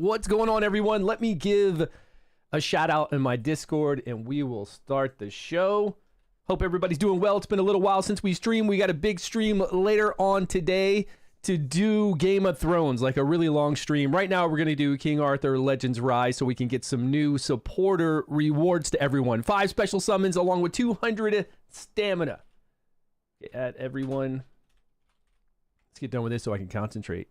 What's going on, everyone? Let me give a shout out in my Discord and we will start the show. Hope everybody's doing well. It's been a little while since we streamed. We got a big stream later on today to do Game of Thrones, like a really long stream. Right now, we're going to do King Arthur Legends Rise so we can get some new supporter rewards to everyone. 5 special summons along with 200 stamina. Add everyone. Let's get done with this so I can concentrate.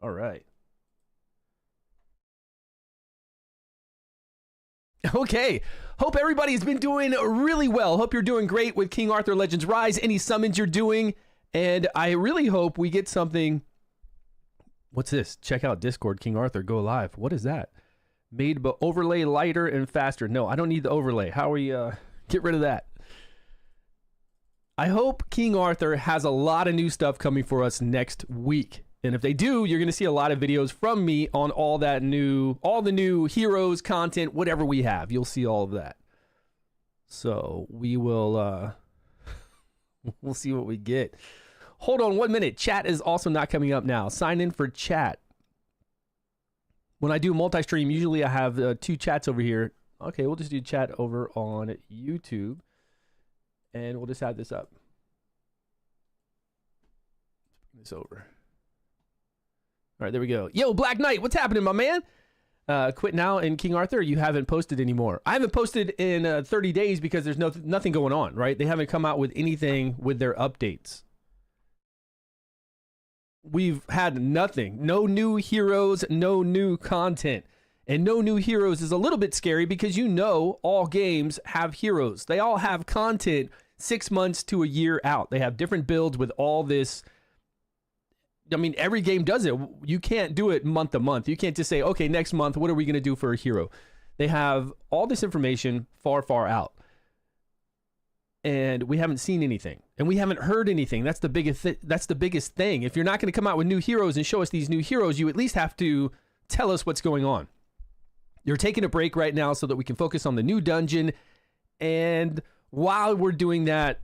All right. Okay. Hope everybody's been doing really well. Hope you're doing great with King Arthur Legends Rise. Any summons you're doing. And I really hope we get something. What's this? Check out Discord, King Arthur, go live. What is that? Made but overlay lighter and faster. No, I don't need the overlay. How we get rid of that? I hope King Arthur has a lot of new stuff coming for us next week. And if they do, you're going to see a lot of videos from me on all the new heroes, content, whatever we have. You'll see all of that. So we will, we'll see what we get. Hold on 1 minute. Chat is also not coming up now. Sign in for chat. When I do multi-stream, usually I have 2 chats over here. Okay, we'll just do chat over on YouTube. And we'll just have this up. Let's bring this over. All right, there we go. Yo, Black Knight, what's happening, my man? Quit now in King Arthur. You haven't posted anymore. I haven't posted in 30 days because there's nothing going on, right? They haven't come out with anything with their updates. We've had nothing. No new heroes, no new content. And no new heroes is a little bit scary because you know all games have heroes. They all have content 6 months to a year out. They have different builds with all this. I mean, every game does it. You can't do it month to month. You can't just say, okay, next month, what are we going to do for a hero? They have all this information far, far out. And we haven't seen anything. And we haven't heard anything. That's the biggest thing. If you're not going to come out with new heroes and show us these new heroes, you at least have to tell us what's going on. You're taking a break right now so that we can focus on the new dungeon. And while we're doing that,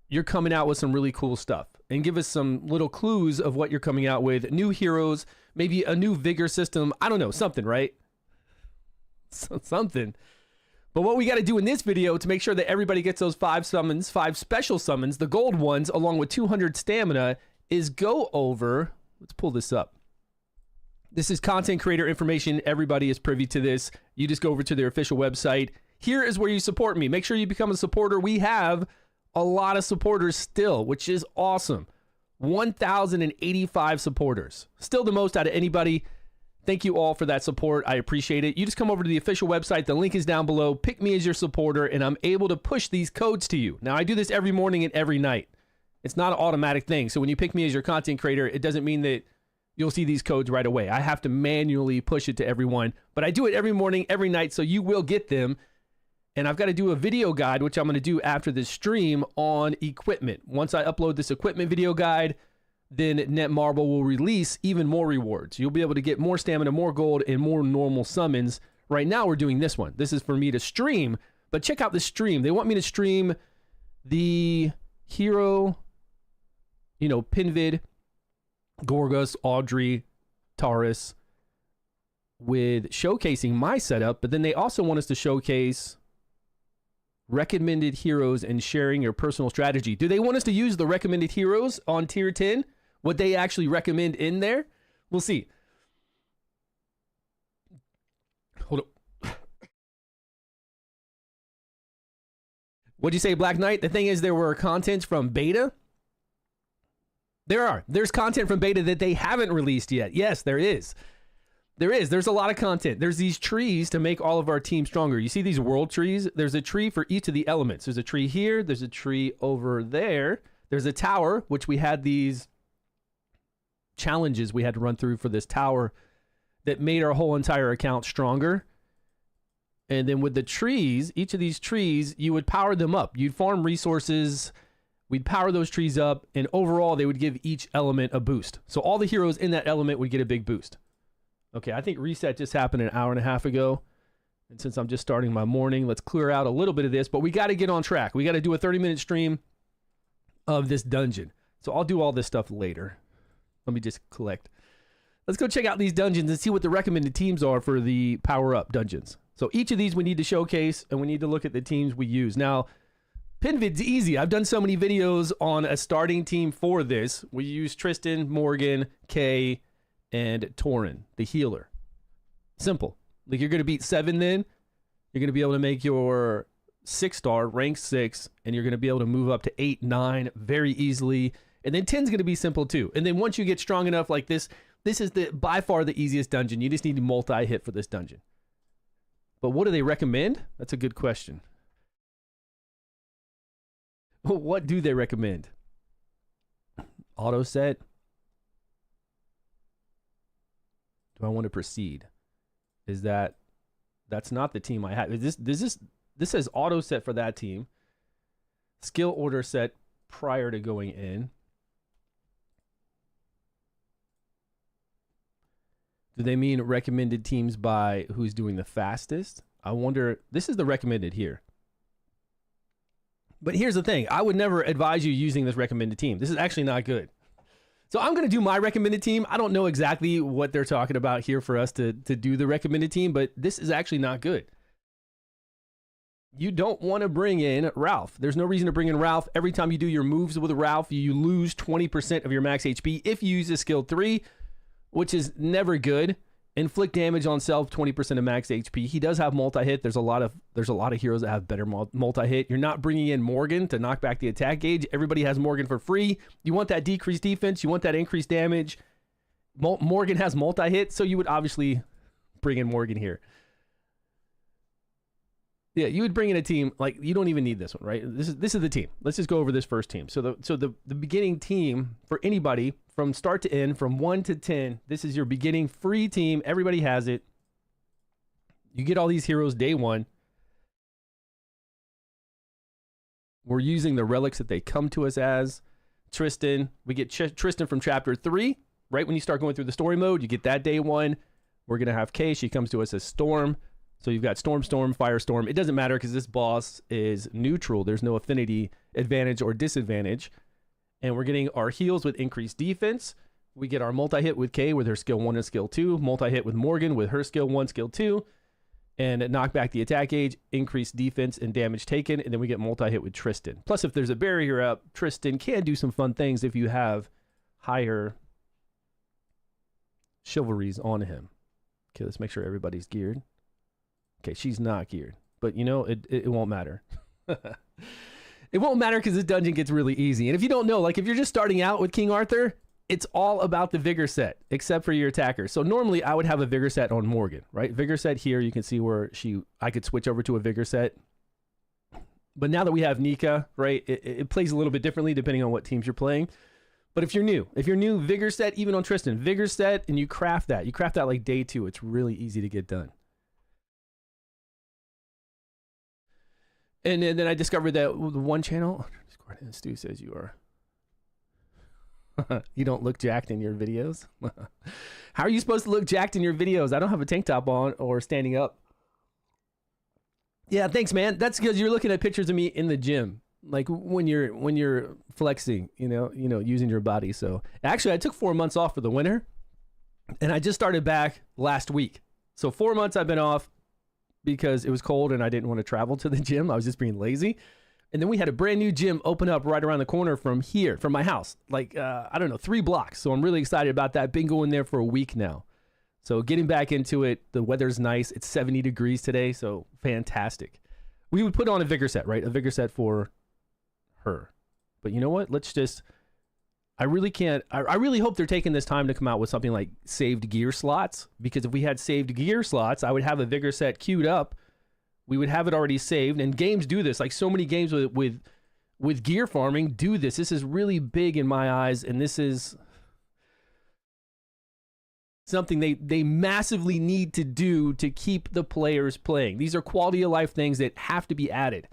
you're coming out with some really cool stuff. And give us some little clues of what you're coming out with. New heroes, maybe a new vigor system. I don't know, something, right? Something. But what we got to do in this video to make sure that everybody gets those 5 summons, 5 special summons, the gold ones, along with 200 stamina, is go over. Let's pull this up. This is content creator information. Everybody is privy to this. You just go over to their official website. Here is where you support me. Make sure you become a supporter. We have a lot of supporters still, which is awesome. 1,085 supporters. Still the most out of anybody. Thank you all for that support. I appreciate it. You just come over to the official website. The link is down below. Pick me as your supporter, and I'm able to push these codes to you. Now, I do this every morning and every night. It's not an automatic thing. So when you pick me as your content creator, it doesn't mean that you'll see these codes right away. I have to manually push it to everyone. But I do it every morning, every night, so you will get them. And I've got to do a video guide, which I'm going to do after this stream on equipment. Once I upload this equipment video guide, then Netmarble will release even more rewards. You'll be able to get more stamina, more gold, and more normal summons. Right now, we're doing this one. This is for me to stream, but check out the stream. They want me to stream the hero, you know, Penveid, Gorgos, Audrey, Tarrasque, with showcasing my setup, but then they also want us to showcase recommended heroes and sharing your personal strategy. Do they want us to use the recommended heroes on tier 10? What they actually recommend in there? We'll see. Hold up. What'd you say, Black Knight? The thing is, there were contents from beta. There's content from beta that they haven't released yet. Yes, there is. There's a lot of content. There's these trees to make all of our team stronger. You see these world trees? There's a tree for each of the elements. There's a tree here. There's a tree over there. There's a tower, which we had these challenges we had to run through for this tower that made our whole entire account stronger. And then with the trees, each of these trees, you would power them up. You'd farm resources. We'd power those trees up. And overall, they would give each element a boost. So all the heroes in that element would get a big boost. Okay, I think reset just happened an hour and a half ago. And since I'm just starting my morning, let's clear out a little bit of this, but we got to get on track. We got to do a 30-minute stream of this dungeon. So I'll do all this stuff later. Let me just collect. Let's go check out these dungeons and see what the recommended teams are for the power-up dungeons. So each of these we need to showcase, and we need to look at the teams we use. Now, Penveid's easy. I've done so many videos on a starting team for this. We use Tristan, Morgan, Kay, and Torin, the healer. Simple. Like, you're going to beat 7 then. You're going to be able to make your 6-star, rank 6, and you're going to be able to move up to 8, 9 very easily. And then 10's going to be simple too. And then once you get strong enough like this, this is by far the easiest dungeon. You just need to multi-hit for this dungeon. But what do they recommend? That's a good question. What do they recommend? Auto set. Do I want to proceed? Is that's not the team I have. This says auto set for that team. Skill order set prior to going in. Do they mean recommended teams by who's doing the fastest? I wonder, this is the recommended here. But here's the thing. I would never advise you using this recommended team. This is actually not good. So I'm going to do my recommended team. I don't know exactly what they're talking about here for us to do the recommended team, but this is actually not good. You don't want to bring in Ralph. There's no reason to bring in Ralph. Every time you do your moves with Ralph, you lose 20% of your max HP if you use a skill 3, which is never good. Inflict damage on self, 20% of max HP. He does have multi-hit. There's a lot of heroes that have better multi-hit. You're not bringing in Morgan to knock back the attack gauge. Everybody has Morgan for free. You want that decreased defense. You want that increased damage. Morgan has multi-hit, so you would obviously bring in Morgan here. Yeah, you would bring in a team like you don't even need this one, right? This is the team. Let's just go over this first team. So the beginning team for anybody from start to end, from 1 to 10, this is your beginning free team. Everybody has it. You get all these heroes day 1. We're using the relics that they come to us as. Tristan, we get Tristan from chapter 3, right when you start going through the story mode. You get that day 1. We're gonna have Kay. She comes to us as Storm. So you've got Storm, Firestorm. It doesn't matter because this boss is neutral. There's no affinity advantage or disadvantage. And we're getting our heals with increased defense. We get our multi-hit with Kay with her skill 1 and skill 2. Multi-hit with Morgan with her skill 1, skill 2. And knock back the attack gauge, increased defense and damage taken. And then we get multi-hit with Tristan. Plus, if there's a barrier up, Tristan can do some fun things if you have higher chivalries on him. Okay, let's make sure everybody's geared. Okay, she's not geared, but you know, it won't matter. It won't matter because this dungeon gets really easy. And if you don't know, like if you're just starting out with King Arthur, it's all about the vigor set, except for your attacker. So normally I would have a vigor set on Morgan, right? Vigor set here, you can see where I could switch over to a vigor set. But now that we have Nika, right, it plays a little bit differently depending on what teams you're playing. But if you're new, vigor set, even on Tristan, vigor set, and you craft that like day 2, it's really easy to get done. And then I discovered that the one channel, Stu says you are, you don't look jacked in your videos. How are you supposed to look jacked in your videos? I don't have a tank top on or standing up. Yeah, thanks, man. That's because you're looking at pictures of me in the gym, like when you're flexing, you know, using your body. So actually, I took 4 months off for the winter, and I just started back last week. So 4 months I've been off because it was cold and I didn't want to travel to the gym. I was just being lazy. And then we had a brand new gym open up right around the corner from here, from my house, like, I don't know, 3 blocks. So I'm really excited about that. Been going there for a week now. So getting back into it, the weather's nice. It's 70 degrees today, so fantastic. We would put on a vigor set, right? A vigor set for her. But you know what? Let's just, I really hope they're taking this time to come out with something like saved gear slots, because if we had saved gear slots, I would have a vigor set queued up. We would have it already saved, and games do this. Like so many games with gear farming do this. This is really big in my eyes, and this is something they massively need to do to keep the players playing. These are quality of life things that have to be added.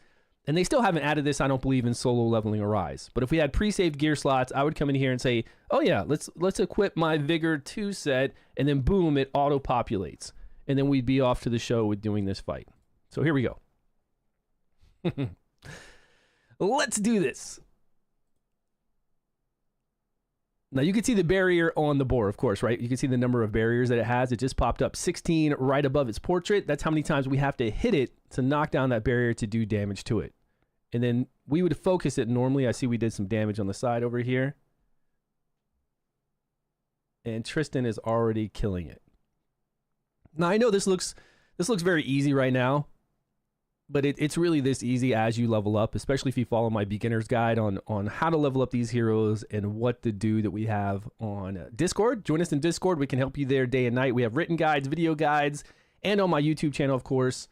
And they still haven't added this, I don't believe, in solo leveling Arise. But if we had pre-saved gear slots, I would come in here and say, oh yeah, let's equip my Vigor 2 set, and then boom, it auto-populates. and then we'd be off to the show with doing this fight. So here we go. Let's do this. Now, you can see the barrier on the board, of course, right? You can see the number of barriers that it has. It just popped up 16 right above its portrait. That's how many times we have to hit it to knock down that barrier to do damage to it. And then we would focus it normally. I see we did some damage on the side over here. And Tristan is already killing it. Now, I know this looks very easy right now, but it's really this easy as you level up, especially if you follow my beginner's guide on how to level up these heroes and what to do that we have on Discord. Join us in Discord. We can help you there day and night. We have written guides, video guides, and on my YouTube channel, of course.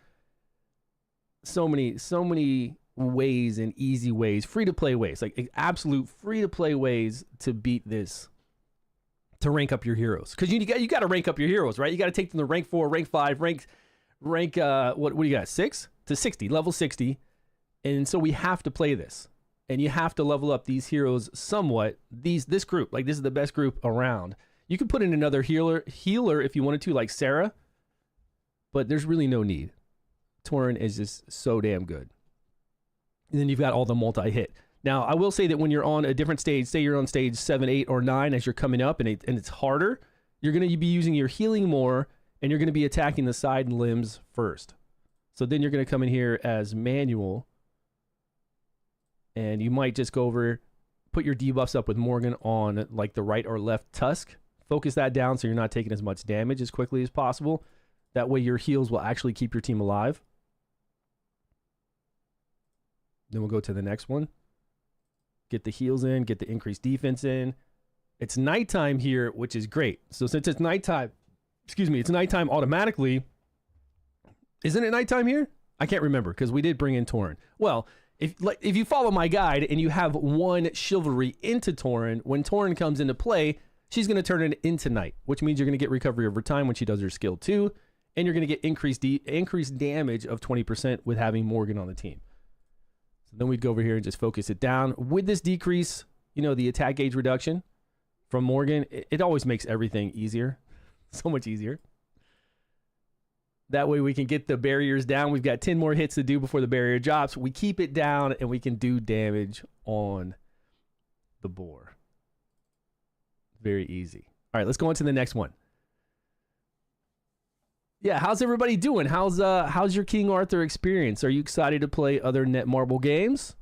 So many ways and easy ways, free-to-play ways, like absolute free-to-play ways to beat this, to rank up your heroes. Because you got to rank up your heroes, right? You got to take them to rank 4, rank 5, rank what do you got, 6 to 60, level 60. And so we have to play this, and you have to level up these heroes somewhat. This group, like, this is the best group around. You could put in another healer if you wanted to, like Sarah, but there's really no need. Tauren is just so damn good. And then you've got all the multi-hit. Now, I will say that when you're on a different stage, say you're on stage 7, 8, or 9 as you're coming up, and it's harder, you're going to be using your healing more, and you're going to be attacking the side limbs first. So then you're going to come in here as manual, and you might just go over, put your debuffs up with Morgan on like the right or left tusk. Focus that down so you're not taking as much damage as quickly as possible. That way your heals will actually keep your team alive. Then we'll go to the next one. Get the heals in, get the increased defense in. It's nighttime here, which is great. So since it's nighttime, it's nighttime automatically. Isn't it nighttime here? I can't remember because we did bring in Tauren. Well, if you follow my guide and you have one chivalry into Tauren, when Tauren comes into play, she's going to turn it into night, which means you're going to get recovery over time when she does her skill 2, and you're going to get increased damage of 20% with having Morgan on the team. So then we'd go over here and just focus it down. With this decrease, the attack gauge reduction from Morgan, it always makes everything easier. So much easier. That way we can get the barriers down. We've got 10 more hits to do before the barrier drops. We keep it down and we can do damage on the boar. Very easy. All right, let's go on to the next one. Yeah, how's everybody doing? How's your King Arthur experience? Are you excited to play other Netmarble games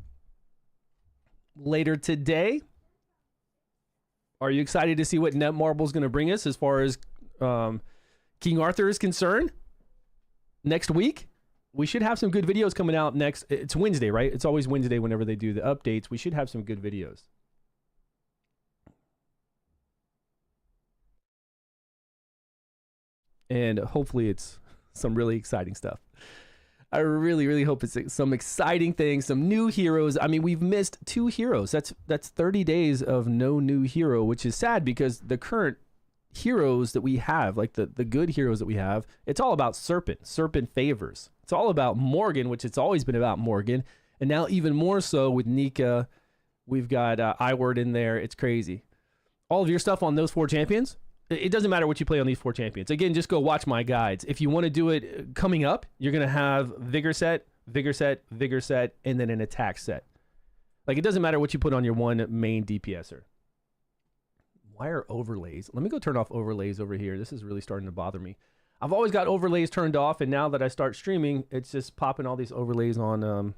later today? Are you excited to see what Netmarble is going to bring us as far as King Arthur is concerned? Next week, we should have some good videos coming out next. It's Wednesday, right? It's always Wednesday whenever they do the updates. We should have some good videos. And hopefully it's some really exciting stuff. I really, really hope it's some exciting things, some new heroes. I mean, we've missed 2 heroes. That's 30 days of no new hero, which is sad because the current heroes that we have, like the good heroes that we have, it's all about Serpent favors. It's all about Morgan, which it's always been about Morgan. And now even more so with Nika. We've got Iward in there. It's crazy. All of your stuff on those 4 champions, it doesn't matter what you play on these 4 champions. Again, just go watch my guides. If you want to do it coming up, you're going to have Vigor set, and then an attack set. Like, it doesn't matter what you put on your one main DPSer. Why are overlays? Let me go turn off overlays over here. This is really starting to bother me. I've always got overlays turned off, and now that I start streaming, it's just popping all these overlays on.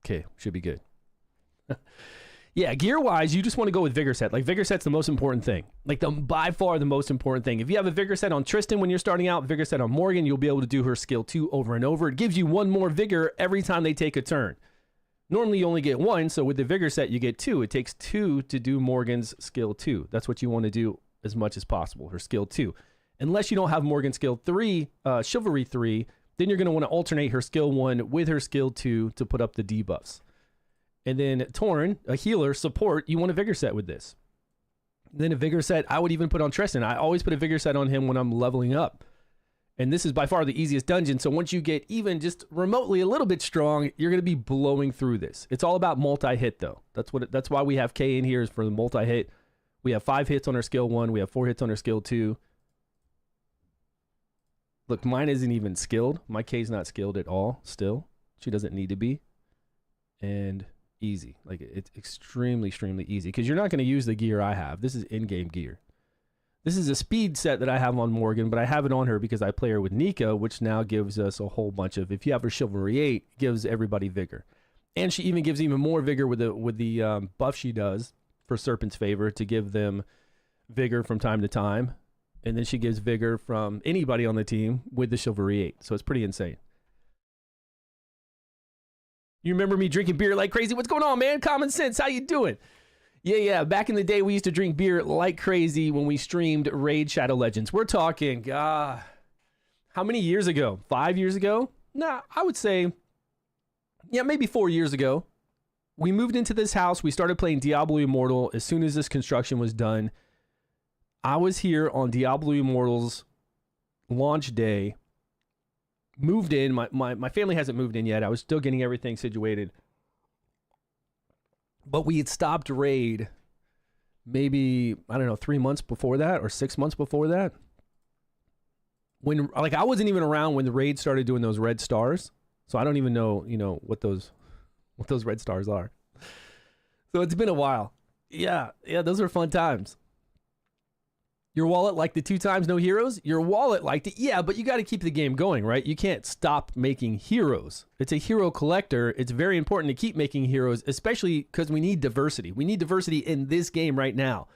Okay, should be good. Yeah, gear-wise, you just want to go with Vigor set. Like, Vigor set's the most important thing. Like, by far the most important thing. If you have a Vigor set on Tristan when you're starting out, Vigor set on Morgan, you'll be able to do her skill 2 over and over. It gives you 1 more Vigor every time they take a turn. Normally, you only get 1, so with the Vigor set, you get 2. It takes 2 to do Morgan's skill 2. That's what you want to do as much as possible, her skill 2. Unless you don't have Morgan's skill 3, Chivalry 3, then you're going to want to alternate her skill 1 with her skill 2 to put up the debuffs. And then Tauren, a healer, support, you want a Vigor set with this. Then a vigor set, I would even put on Tristan. I always put a vigor set on him when I'm leveling up. And this is by far the easiest dungeon. So once you get even just remotely a little bit strong, you're going to be blowing through this. It's all about multi-hit though. That's why we have K in here, is for the multi-hit. We have 5 hits on our skill 1. We have 4 hits on our skill 2. Look, mine isn't even skilled. My K's not skilled at all still. She doesn't need to be. And easy. Like, it's extremely, extremely easy because you're not going to use the gear I have. This is in-game gear. This is a speed set that I have on Morgan, but I have it on her because I play her with Nika, which now gives us a whole bunch of, if you have her Chivalry 8, it gives everybody vigor. And she even gives even more vigor with the buff she does for Serpent's Favor to give them vigor from time to time. And then she gives vigor from anybody on the team with the Chivalry 8. So it's pretty insane. You remember me drinking beer like crazy? What's going on, man? Common Sense, how you doing? Yeah. Back in the day, we used to drink beer like crazy when we streamed Raid Shadow Legends. We're talking, how many years ago? 5 years ago? Nah, I would say, yeah, maybe 4 years ago. We moved into this house. We started playing Diablo Immortal as soon as this construction was done. I was here on Diablo Immortal's launch day. Moved in. My family hasn't moved in yet. I was still getting everything situated. But we had stopped Raid maybe, I don't know, 3 months before that or 6 months before that. When, like, I wasn't even around when the Raid started doing those red stars. So I don't even know, what those red stars are. So it's been a while. Yeah, those were fun times. Your wallet liked the 2 times no heroes? Your wallet liked it, yeah, but you got to keep the game going, right? You can't stop making heroes. It's a hero collector. It's very important to keep making heroes, especially because we need diversity. We need diversity in this game right now.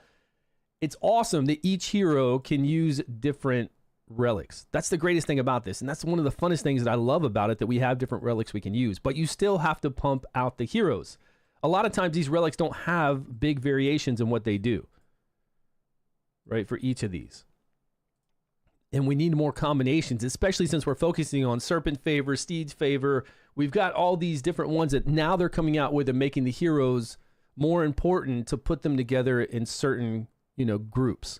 It's awesome that each hero can use different relics. That's the greatest thing about this, and that's one of the funnest things that I love about it, that we have different relics we can use, but you still have to pump out the heroes. A lot of times these relics don't have big variations in what they do, right, for each of these. And we need more combinations, especially since we're focusing on Serpent Favor, Steed's Favor. We've got all these different ones that now they're coming out with and making the heroes more important to put them together in certain, groups.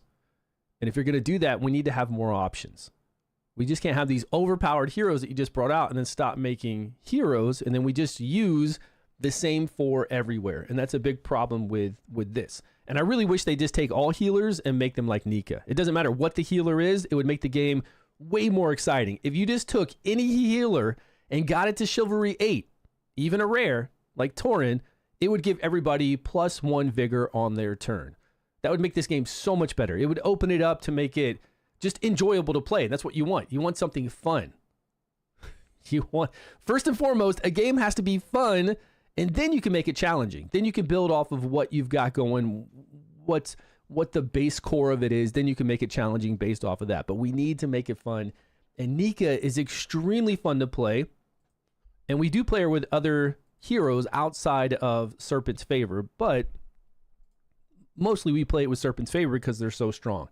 And if you're going to do that, we need to have more options. We just can't have these overpowered heroes that you just brought out and then stop making heroes, and then we just use the same 4 everywhere. And that's a big problem with this. And I really wish they just take all healers and make them like Nika. It doesn't matter what the healer is. It would make the game way more exciting. If you just took any healer and got it to Chivalry 8, even a rare like Tauren, it would give everybody +1 vigor on their turn. That would make this game so much better. It would open it up to make it just enjoyable to play. That's what you want. You want something fun. First and foremost, a game has to be fun, and then you can make it challenging. Then you can build off of what you've got going, what the base core of it is. Then you can make it challenging based off of that. But we need to make it fun. And Nika is extremely fun to play. And we do play her with other heroes outside of Serpent's Favor. But mostly we play it with Serpent's Favor because they're so strong.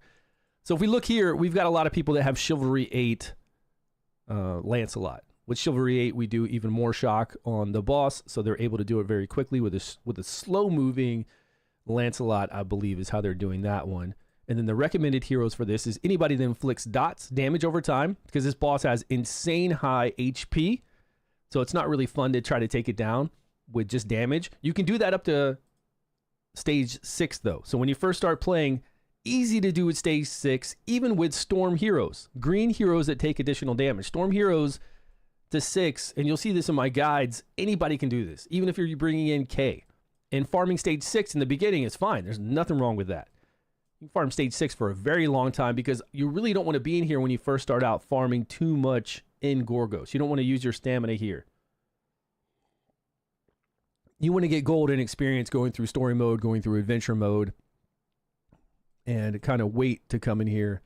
So if we look here, we've got a lot of people that have Chivalry 8 Lancelot. With Chivalry 8, we do even more shock on the boss, so they're able to do it very quickly with a slow-moving Lancelot, I believe, is how they're doing that one. And then the recommended heroes for this is anybody that inflicts dots damage over time, because this boss has insane high HP, so it's not really fun to try to take it down with just damage. You can do that up to stage 6, though. So when you first start playing, easy to do with stage 6, even with Storm heroes. Green heroes that take additional damage. Storm heroes to 6, and you'll see this in my guides, anybody can do this, even if you're bringing in K. And farming stage 6 in the beginning is fine. There's nothing wrong with that. You can farm stage 6 for a very long time because you really don't want to be in here when you first start out farming too much in Gorgos. You don't want to use your stamina here. You want to get gold and experience going through story mode, going through adventure mode, and kind of wait to come in here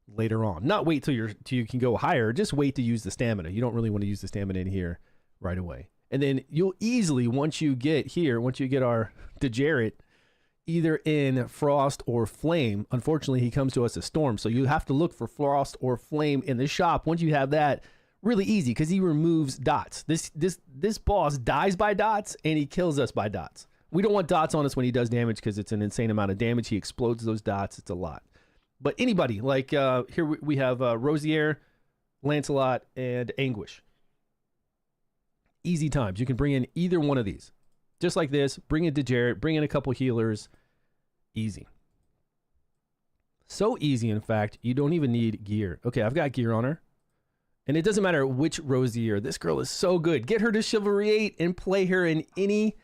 later on. Not wait till you can go higher, just wait to use the stamina. You don't really want to use the stamina in here right away. And then you'll easily, once you get our Degenerate, either in Frost or Flame. Unfortunately, he comes to us as Storm, so you have to look for Frost or Flame in the shop. Once you have that, really easy, because he removes dots. This boss dies by dots, and he kills us by dots. We don't want dots on us when he does damage because it's an insane amount of damage. He explodes those dots. It's a lot. But anybody, like here we have Rosier, Lancelot, and Anguish. Easy times. You can bring in either one of these. Just like this. Bring in Dejaret. Bring in a couple healers. Easy. So easy, in fact, you don't even need gear. Okay, I've got gear on her. And it doesn't matter which Rosier. This girl is so good. Get her to Chivalry 8 and play her in any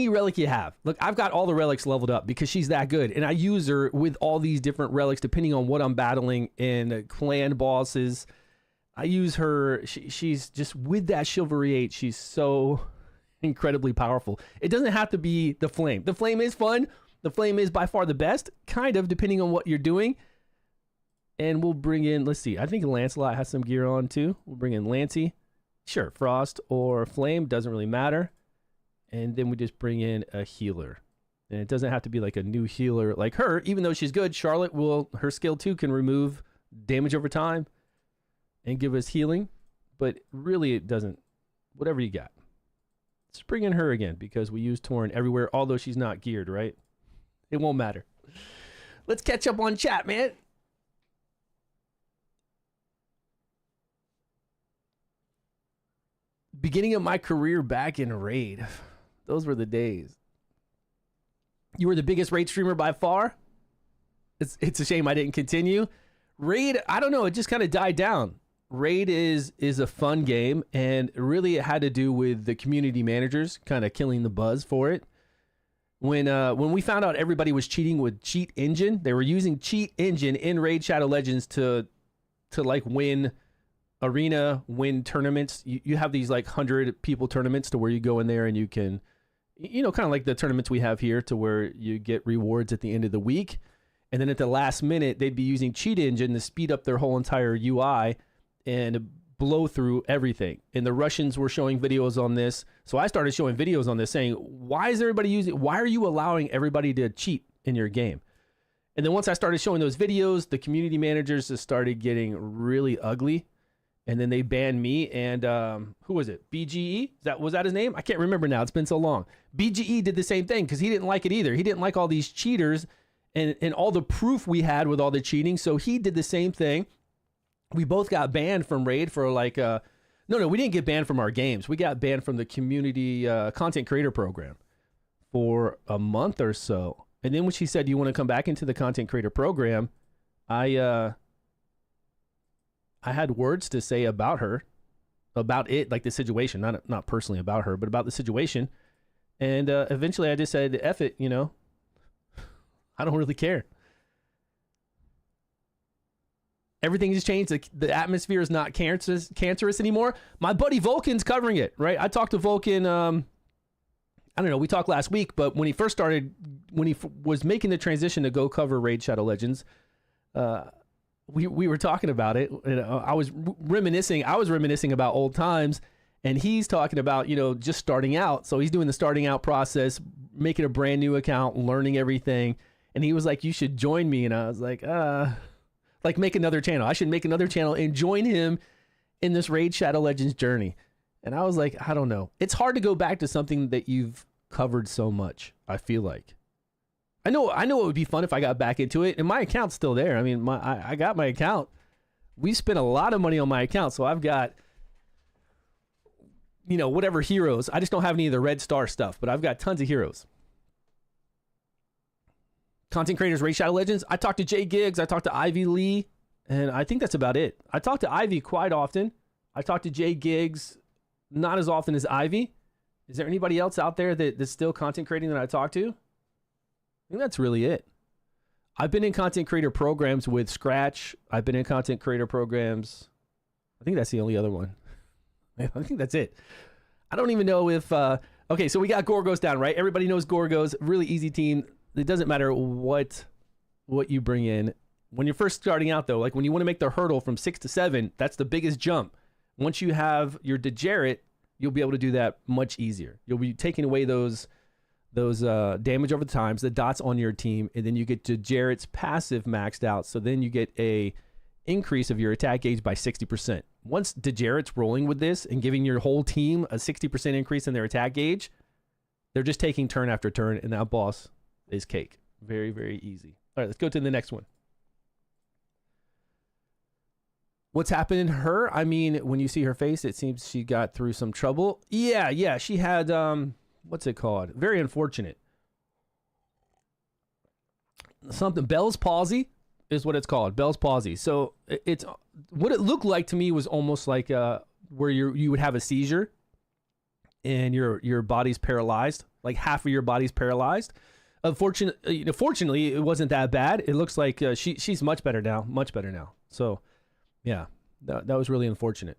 relic you have. Look, I've got all the relics leveled up because she's that good. And I use her with all these different relics depending on what I'm battling in clan bosses. I use her. She's just with that Chivalry 8. She's so incredibly powerful. It doesn't have to be the Flame. The Flame is fun. The Flame is by far the best, kind of, depending on what you're doing. And we'll bring in, let's see, I think Lancelot has some gear on too. We'll bring in Lancey. Sure, Frost or Flame, doesn't really matter. And then we just bring in a healer. And it doesn't have to be like a new healer like her, even though she's good. Charlotte her skill 2 can remove damage over time and give us healing. But really it doesn't, whatever you got. Let's bring in her again because we use Torn everywhere, although she's not geared, right? It won't matter. Let's catch up on chat, man. Beginning of my career back in Raid. Those were the days. You were the biggest Raid streamer by far. It's a shame I didn't continue. Raid, I don't know, it just kind of died down. Raid is a fun game, and really it had to do with the community managers kind of killing the buzz for it. When we found out everybody was cheating with Cheat Engine, they were using Cheat Engine in Raid Shadow Legends to like win arena, win tournaments. You have these like 100 people tournaments to where you go in there and you can, kind of like the tournaments we have here to where you get rewards at the end of the week. And then at the last minute, they'd be using Cheat Engine to speed up their whole entire UI and blow through everything. And the Russians were showing videos on this. So I started showing videos on this saying, why are you allowing everybody to cheat in your game? And then once I started showing those videos, the community managers just started getting really ugly. And then they banned me and who was it? BGE? Was that his name? I can't remember now. It's been so long. BGE did the same thing because he didn't like it either. He didn't like all these cheaters and all the proof we had with all the cheating. So he did the same thing. We both got banned from Raid for like, no, we didn't get banned from our games. We got banned from the community content creator program for a month or so. And then when she said, you want to come back into the content creator program, I had words to say about her, about it, like the situation, not personally about her, but about the situation. And eventually I just said, F it, I don't really care. Everything has changed. The atmosphere is not cancerous anymore. My buddy Vulcan's covering it, right? I talked to Vulcan, I don't know, we talked last week, but when he first started, when he was making the transition to go cover Raid Shadow Legends, we were talking about it. And I was reminiscing about old times, and he's talking about, just starting out. So he's doing the starting out process, making a brand new account, learning everything. And he was like, you should join me. And I was like, make another channel. I should make another channel and join him in this Raid Shadow Legends journey. And I was like, I don't know. It's hard to go back to something that you've covered so much, I feel like. I know it would be fun if I got back into it, and my account's still there. I mean, I got my account. We spent a lot of money on my account, so I've got, whatever heroes. I just don't have any of the red star stuff, but I've got tons of heroes. Content creators, Raid Shadow Legends. I talked to Jay Giggs. I talked to Ivy Lee, and I think that's about it. I talk to Ivy quite often. I talk to Jay Giggs not as often as Ivy. Is there anybody else out there that's still content creating that I talk to? I think that's really it. I've been in content creator programs with Scratch. I've been in content creator programs. I think that's the only other one. I think that's it. I don't even know if... okay, so we got Gorgos down, right? Everybody knows Gorgos. Really easy team. It doesn't matter what you bring in. When you're first starting out, though, like when you want to make the hurdle from 6 to 7, that's the biggest jump. Once you have your Dejaret, you'll be able to do that much easier. You'll be taking away those damage over times, the dots on your team, and then you get Dejaret's passive maxed out. So then you get a increase of your attack gauge by 60%. Once Dejaret's rolling with this and giving your whole team a 60% increase in their attack gauge, They're just taking turn after turn, and that boss is cake. Very, very easy. All right, let's go to the next one. What's happening to her? I mean, when you see her face, it seems she got through some trouble. Yeah, she had, what's it called? Very unfortunate. Something, Bell's palsy is what it's called, Bell's palsy. So it's, what it looked like to me was almost like where you would have a seizure and your body's paralyzed, like half of your body's paralyzed. Fortunately, it wasn't that bad. It looks like she's much better now, So, yeah, that was really unfortunate.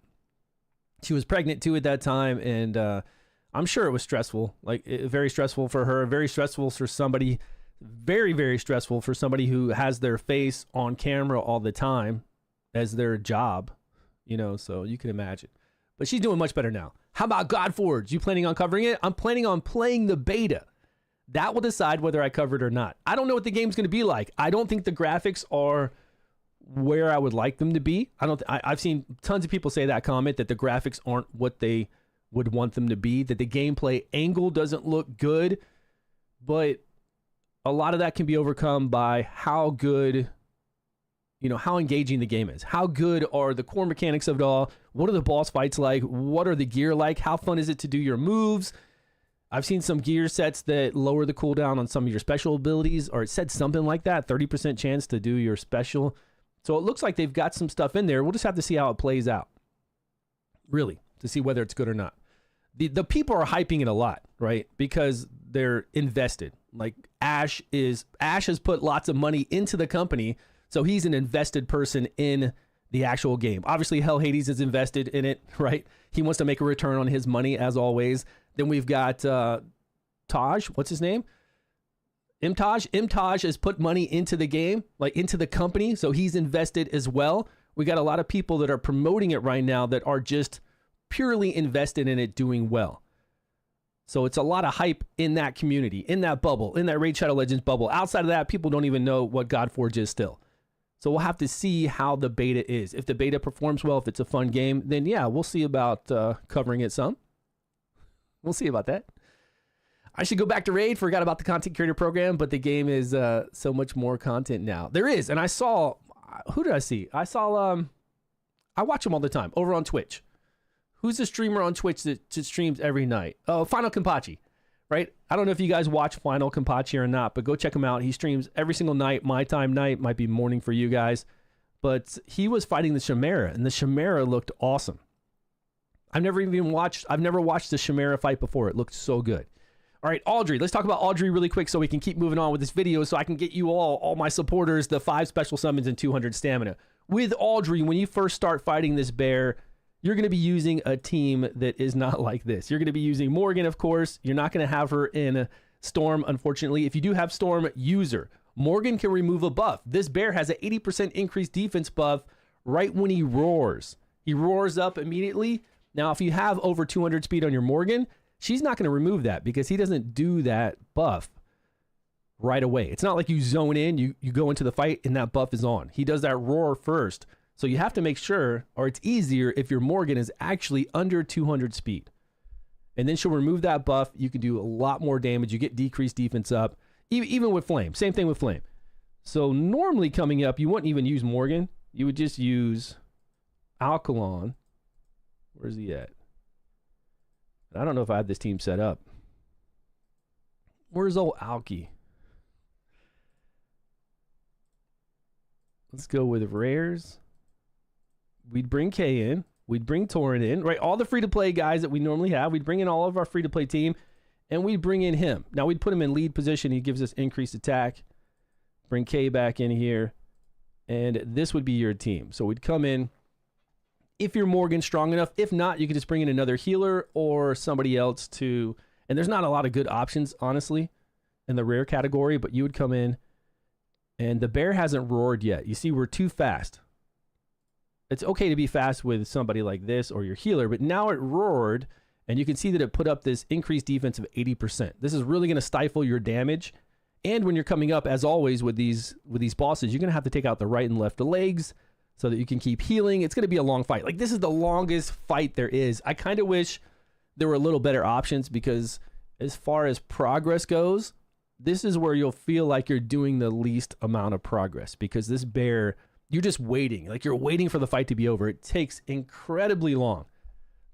She was pregnant too at that time, and I'm sure it was stressful, like very stressful for her, very stressful for somebody, very, very stressful for somebody who has their face on camera all the time as their job, so you can imagine. But she's doing much better now. How about God Forge? You planning on covering it? I'm planning on playing the beta. That will decide whether I cover it or not. I don't know what the game's going to be like. I don't think the graphics are where I would like them to be. I've seen tons of people say that comment, that the graphics aren't what they would want them to be, that the gameplay angle doesn't look good, but a lot of that can be overcome by how good, how engaging the game is. How good are the core mechanics of it all? What are the boss fights like? What are the gear like? How fun is it to do your moves? I've seen some gear sets that lower the cooldown on some of your special abilities, or it said something like that, 30% chance to do your special. So it looks like they've got some stuff in there. We'll just have to see how it plays out, really, to see whether it's good or not. The people are hyping it a lot, right? Because they're invested. Like Ash has put lots of money into the company, so he's an invested person in the actual game. Obviously, Hell Hades is invested in it, right? He wants to make a return on his money, as always. Then we've got Taj, what's his name? Imtaj has put money into the game, like into the company, so he's invested as well. We got a lot of people that are promoting it right now that are just purely invested in it doing well. So it's a lot of hype in that community, in that bubble, in that Raid Shadow Legends bubble. Outside of that, people don't even know what Godforge is still. So we'll have to see how the beta is. If the beta performs well, if it's a fun game, then yeah, we'll see about covering it some. We'll see about that. I should go back to Raid. Forgot about the content creator program, but the game is so much more content now. There is, and I saw, who did I see? I saw, I watch them all the time over on Twitch. Who's the streamer on Twitch that streams every night? Oh, Final Kenpachi, right? I don't know if you guys watch Final Kenpachi or not, but go check him out. He streams every single night, my time night, might be morning for you guys. But he was fighting the Chimera, and the Chimera looked awesome. I've never watched the Chimera fight before. It looked so good. All right, Audrey. Let's talk about Audrey really quick so we can keep moving on with this video so I can get you all my supporters, the 5 special summons and 200 stamina. With Audrey, when you first start fighting this bear, you're going to be using a team that is not like this. You're going to be using Morgan, of course. You're not going to have her in Storm, unfortunately. If you do have Storm, use her. Morgan can remove a buff. This bear has an 80% increased defense buff right when he roars. He roars up immediately. Now, if you have over 200 speed on your Morgan, she's not going to remove that because he doesn't do that buff right away. It's not like you zone in, you go into the fight, and that buff is on. He does that roar first. So you have to make sure, or it's easier if your Morgan is actually under 200 speed. And then she'll remove that buff. You can do a lot more damage. You get decreased defense up, even with Flame. Same thing with Flame. So normally coming up, you wouldn't even use Morgan. You would just use Alkalon. Where's he at? I don't know if I have this team set up. Where's old Alki? Let's go with rares. We'd bring K in. We'd bring Torin in, right? All the free-to-play guys that we normally have. We'd bring in all of our free-to-play team, and we'd bring in him. Now, we'd put him in lead position. He gives us increased attack. Bring K back in here, and this would be your team. So we'd come in. If you're Morgan strong enough, if not, you could just bring in another healer or somebody else to, and there's not a lot of good options, honestly, in the rare category, but you would come in, and the bear hasn't roared yet. You see, we're too fast. It's okay to be fast with somebody like this or your healer, but now it roared, and you can see that it put up this increased defense of 80%. This is really going to stifle your damage, and when you're coming up, as always, with these bosses, you're going to have to take out the right and left legs, so that you can keep healing. It's going to be a long fight. Like, this is the longest fight there is. I kind of wish there were a little better options because as far as progress goes, this is where you'll feel like you're doing the least amount of progress, because this bear, you're just waiting. Like, you're waiting for the fight to be over. It takes incredibly long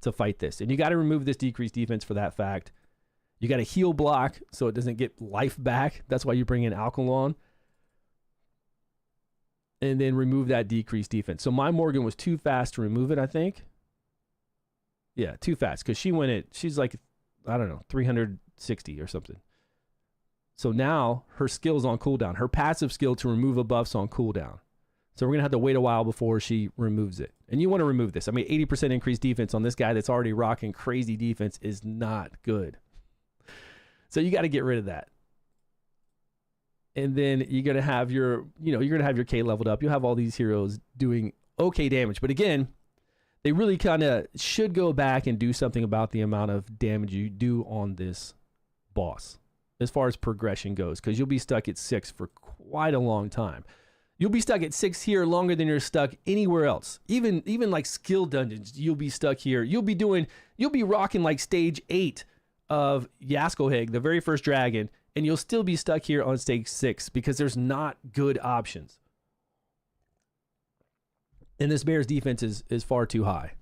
to fight this. And you got to remove this decreased defense for that fact. You got to heal block so it doesn't get life back. That's why you bring in Alkalon. And then remove that decreased defense. So my Morgan was too fast to remove it, I think. Yeah, too fast, because she's like, I don't know, 360 or something. So now her skill's on cooldown. Her passive skill to remove a buff's on cooldown. So we're going to have to wait a while before she removes it. And you want to remove this. I mean, 80% increased defense on this guy that's already rocking crazy defense is not good. So you got to get rid of that. And then you're going to have your, you're going to have your K leveled up. You'll have all these heroes doing okay damage. But again, they really kind of should go back and do something about the amount of damage you do on this boss as far as progression goes, because you'll be stuck at 6 for quite a long time. You'll be stuck at 6 here longer than you're stuck anywhere else. Even like skill dungeons, you'll be stuck here. You'll be rocking like stage 8 of Yaskoheg, the very first dragon, and you'll still be stuck here on stage 6 because there's not good options. And this bear's defense is far too high.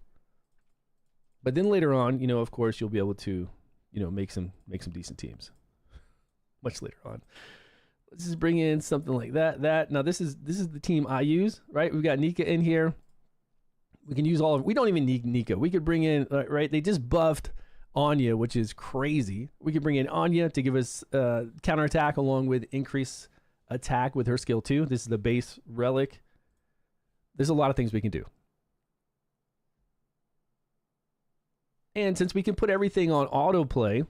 But then later on, of course, you'll be able to, make some decent teams. Much later on. Let's just bring in something like that. Now this is the team I use, right? We've got Nika in here. We can use we don't even need Nika. We could bring in, right? They just buffed Anya, which is crazy. We could bring in Anya to give us counterattack along with increased attack with her skill too. This is the base relic. There's a lot of things we can do. And since we can put everything on autoplay,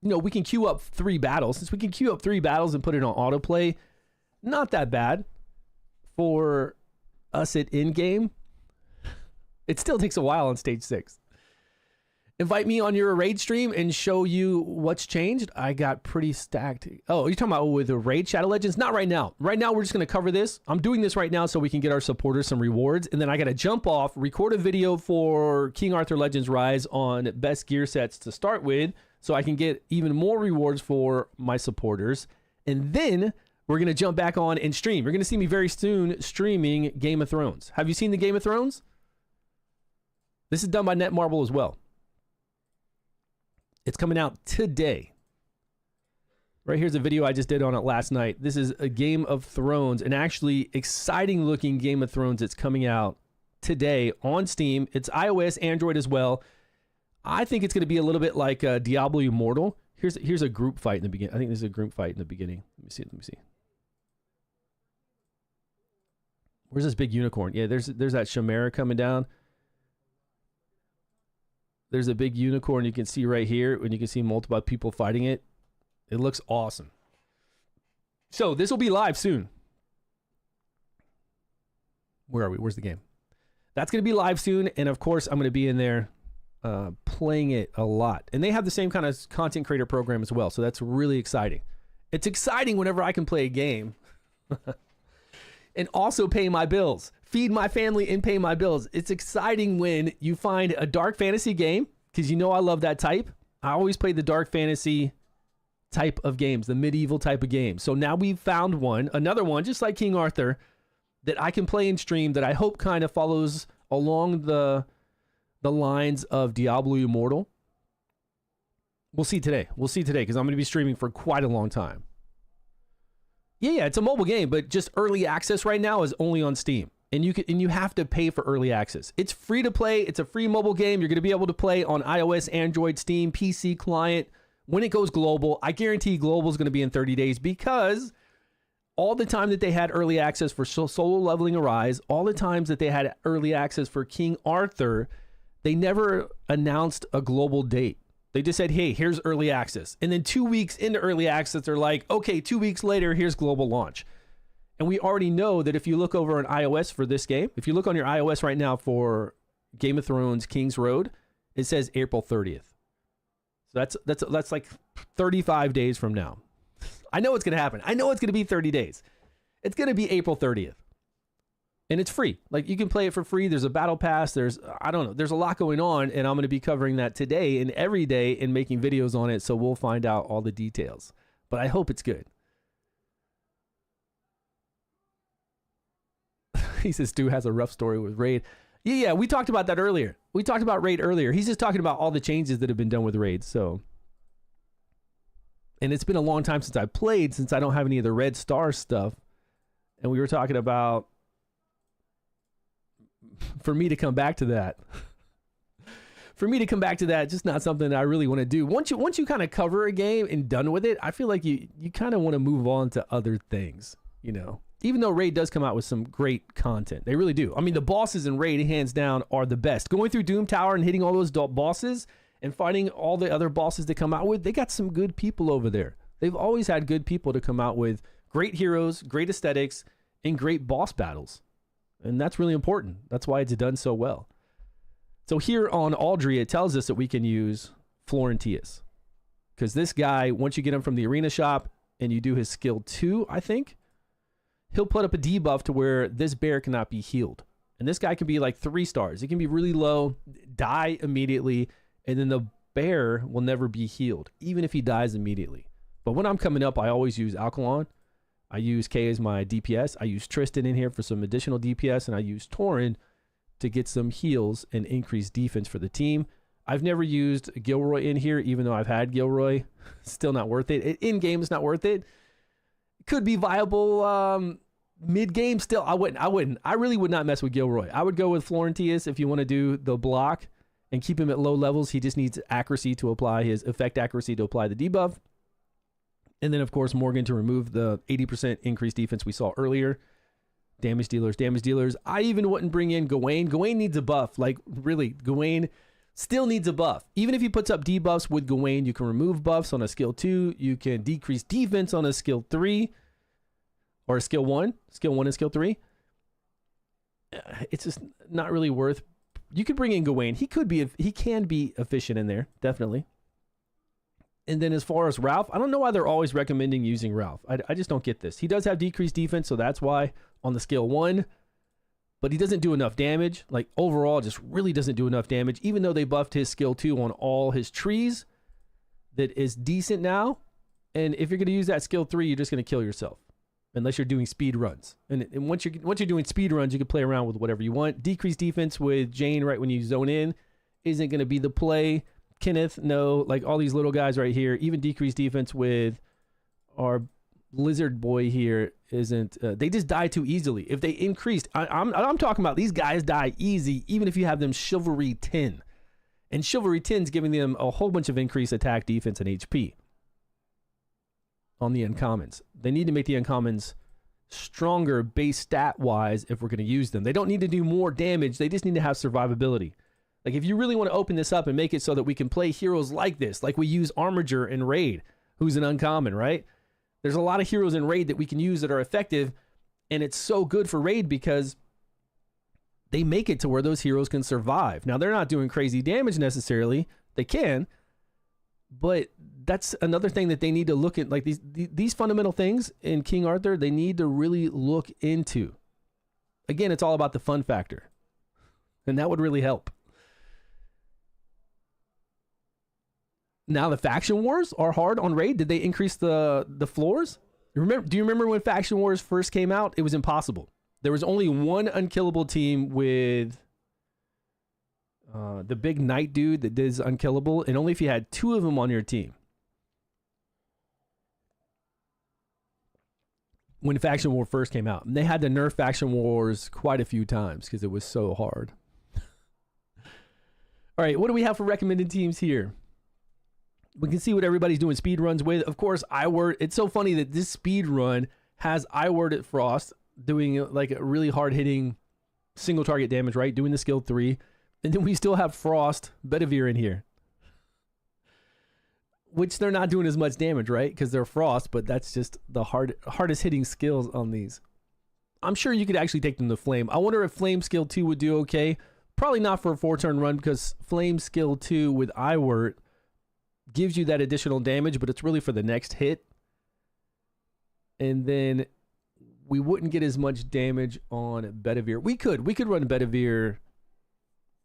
we can queue up 3 battles. Since we can queue up 3 battles and put it on autoplay, not that bad for us at in-game. It still takes a while on stage 6. Invite me on your raid stream and show you what's changed. I got pretty stacked. Oh, you're talking about with the raid Shadow Legends? Not right now. Right now, we're just going to cover this. I'm doing this right now so we can get our supporters some rewards. And then I got to jump off, record a video for King Arthur Legends Rise on best gear sets to start with, so I can get even more rewards for my supporters. And then we're going to jump back on and stream. You're going to see me very soon streaming Game of Thrones. Have you seen the Game of Thrones? This is done by Netmarble as well. It's coming out today. Right here's a video I just did on it last night. This is a Game of Thrones, an actually exciting looking Game of Thrones that's coming out today on Steam. It's iOS, Android as well. I think it's going to be a little bit like Diablo Immortal. Here's a group fight in the beginning. I think there's a group fight in the beginning. Let me see. Where's this big unicorn? Yeah, there's that Chimera coming down. There's a big unicorn you can see right here, and you can see multiple people fighting it. It looks awesome. So this will be live soon. Where are we? Where's the game? That's going to be live soon, and of course, I'm going to be in there playing it a lot. And they have the same kind of content creator program as well, so that's really exciting. It's exciting whenever I can play a game and also pay my bills, feed my family and pay my bills. It's exciting when you find a dark fantasy game, because I love that type. I always play the dark fantasy type of games, the medieval type of games. So now we've found another one, just like King Arthur, that I can play and stream that I hope kind of follows along the lines of Diablo Immortal. We'll see today because I'm going to be streaming for quite a long time. Yeah, it's a mobile game, but just early access right now is only on Steam. And you have to pay for early access. It's free to play. It's a free mobile game. You're going to be able to play on iOS, Android, Steam, PC client. When it goes global, I guarantee global is going to be in 30 days, because all the time that they had early access for Solo Leveling Arise, all the times that they had early access for King Arthur, they never announced a global date. They just said, hey, here's early access. And then 2 weeks into early access, they're like, okay, 2 weeks later, here's global launch. And we already know that if you look over on iOS for this game, if you look on your iOS right now for Game of Thrones King's Road, it says April 30th. So that's like 35 days from now. I know it's going to happen. I know it's going to be 30 days. It's going to be April 30th. And it's free. Like, you can play it for free. There's a battle pass. There's a lot going on, and I'm going to be covering that today and every day and making videos on it, so we'll find out all the details. But I hope it's good. He says Stu has a rough story with Raid. Yeah, we talked about that earlier. We talked about Raid earlier. He's just talking about all the changes that have been done with Raid, so. And it's been a long time since I played, since I don't have any of the red star stuff. And we were talking about, for me to come back to that, just not something that I really want to do. Once you kind of cover a game and done with it, I feel like you kind of want to move on to other things, you know. Even though Raid does come out with some great content. They really do. I mean, the bosses in Raid, hands down, are the best. Going through Doom Tower and hitting all those bosses and fighting all the other bosses they come out with, they got some good people over there. They've always had good people to come out with great heroes, great aesthetics, and great boss battles. And that's really important. That's why it's done so well. So here on Audrey, it tells us that we can use Florentius. Because this guy, once you get him from the arena shop and you do his skill 2, I think, he'll put up a debuff to where this bear cannot be healed. And this guy can be like 3 stars. It can be really low, die immediately, and then the bear will never be healed, even if he dies immediately. But when I'm coming up, I always use Alkalon. I use K as my DPS. I use Tristan in here for some additional DPS, and I use Torin to get some heals and increase defense for the team. I've never used Gilroy in here, even though I've had Gilroy. Still not worth it. In-game, it's not worth it. Could be viable mid-game still. I wouldn't. I really would not mess with Gilroy. I would go with Florentius if you want to do the block and keep him at low levels. He just needs accuracy to apply his effect accuracy to apply the debuff. And then, of course, Morgan to remove the 80% increased defense we saw earlier. Damage dealers. I even wouldn't bring in Gawain. Gawain needs a buff. Like, really, Gawain still needs a buff. Even if he puts up debuffs with Gawain, you can remove buffs on a skill 2. You can decrease defense on a skill 3. Or a skill 1. Skill 1 and skill 3. It's just not really worth. You could bring in Gawain. He can be efficient in there, definitely. And then as far as Ralph, I don't know why they're always recommending using Ralph. I just don't get this. He does have decreased defense, so that's why on the skill 1. But he doesn't do enough damage. Like, overall, just really doesn't do enough damage. Even though they buffed his skill 2 on all his trees, that is decent now. And if you're going to use that skill 3, you're just going to kill yourself. Unless you're doing speed runs. And once you're doing speed runs, you can play around with whatever you want. Decreased defense with Jane right when you zone in isn't going to be the play. Kenneth, no. Like, all these little guys right here. Even decreased defense with our lizard boy here isn't. They just die too easily. If they increased, I'm talking about these guys die easy, even if you have them Chivalry 10. And Chivalry 10 is giving them a whole bunch of increased attack, defense, and HP. On the uncommons. They need to make the uncommons stronger base stat wise if we're going to use them. They don't need to do more damage. They just need to have survivability. Like, if you really want to open this up and make it so that we can play heroes like this, like we use Armiger in Raid, who's an uncommon, right? There's a lot of heroes in Raid that we can use that are effective, and it's so good for Raid because they make it to where those heroes can survive. Now, they're not doing crazy damage necessarily. They can, but that's another thing that they need to look at. Like, these fundamental things in King Arthur, they need to really look into. Again, it's all about the fun factor, and that would really help. Now, the faction wars are hard on Raid. Did they increase the floors? Do you remember when faction wars first came out? It was impossible. There was only one unkillable team with the big knight dude that is unkillable, and only if you had 2 of them on your team. When faction war first came out, and they had to nerf faction wars quite a few times because it was so hard. All right, what do we have for recommended teams here? We can see what everybody's doing speed runs with. Of course, Iword. It's so funny that this speed run has Iword at Frost doing like a really hard hitting single target damage, right? Doing the skill 3. And then we still have Frost Bedivere in here, which they're not doing as much damage, right? Because they're Frost, but that's just the hardest hitting skills on these. I'm sure you could actually take them to Flame. I wonder if Flame skill 2 would do okay. Probably not for a 4-turn run because Flame skill 2 with Iword gives you that additional damage, but it's really for the next hit. And then we wouldn't get as much damage on Bedivere. We could run Bedivere.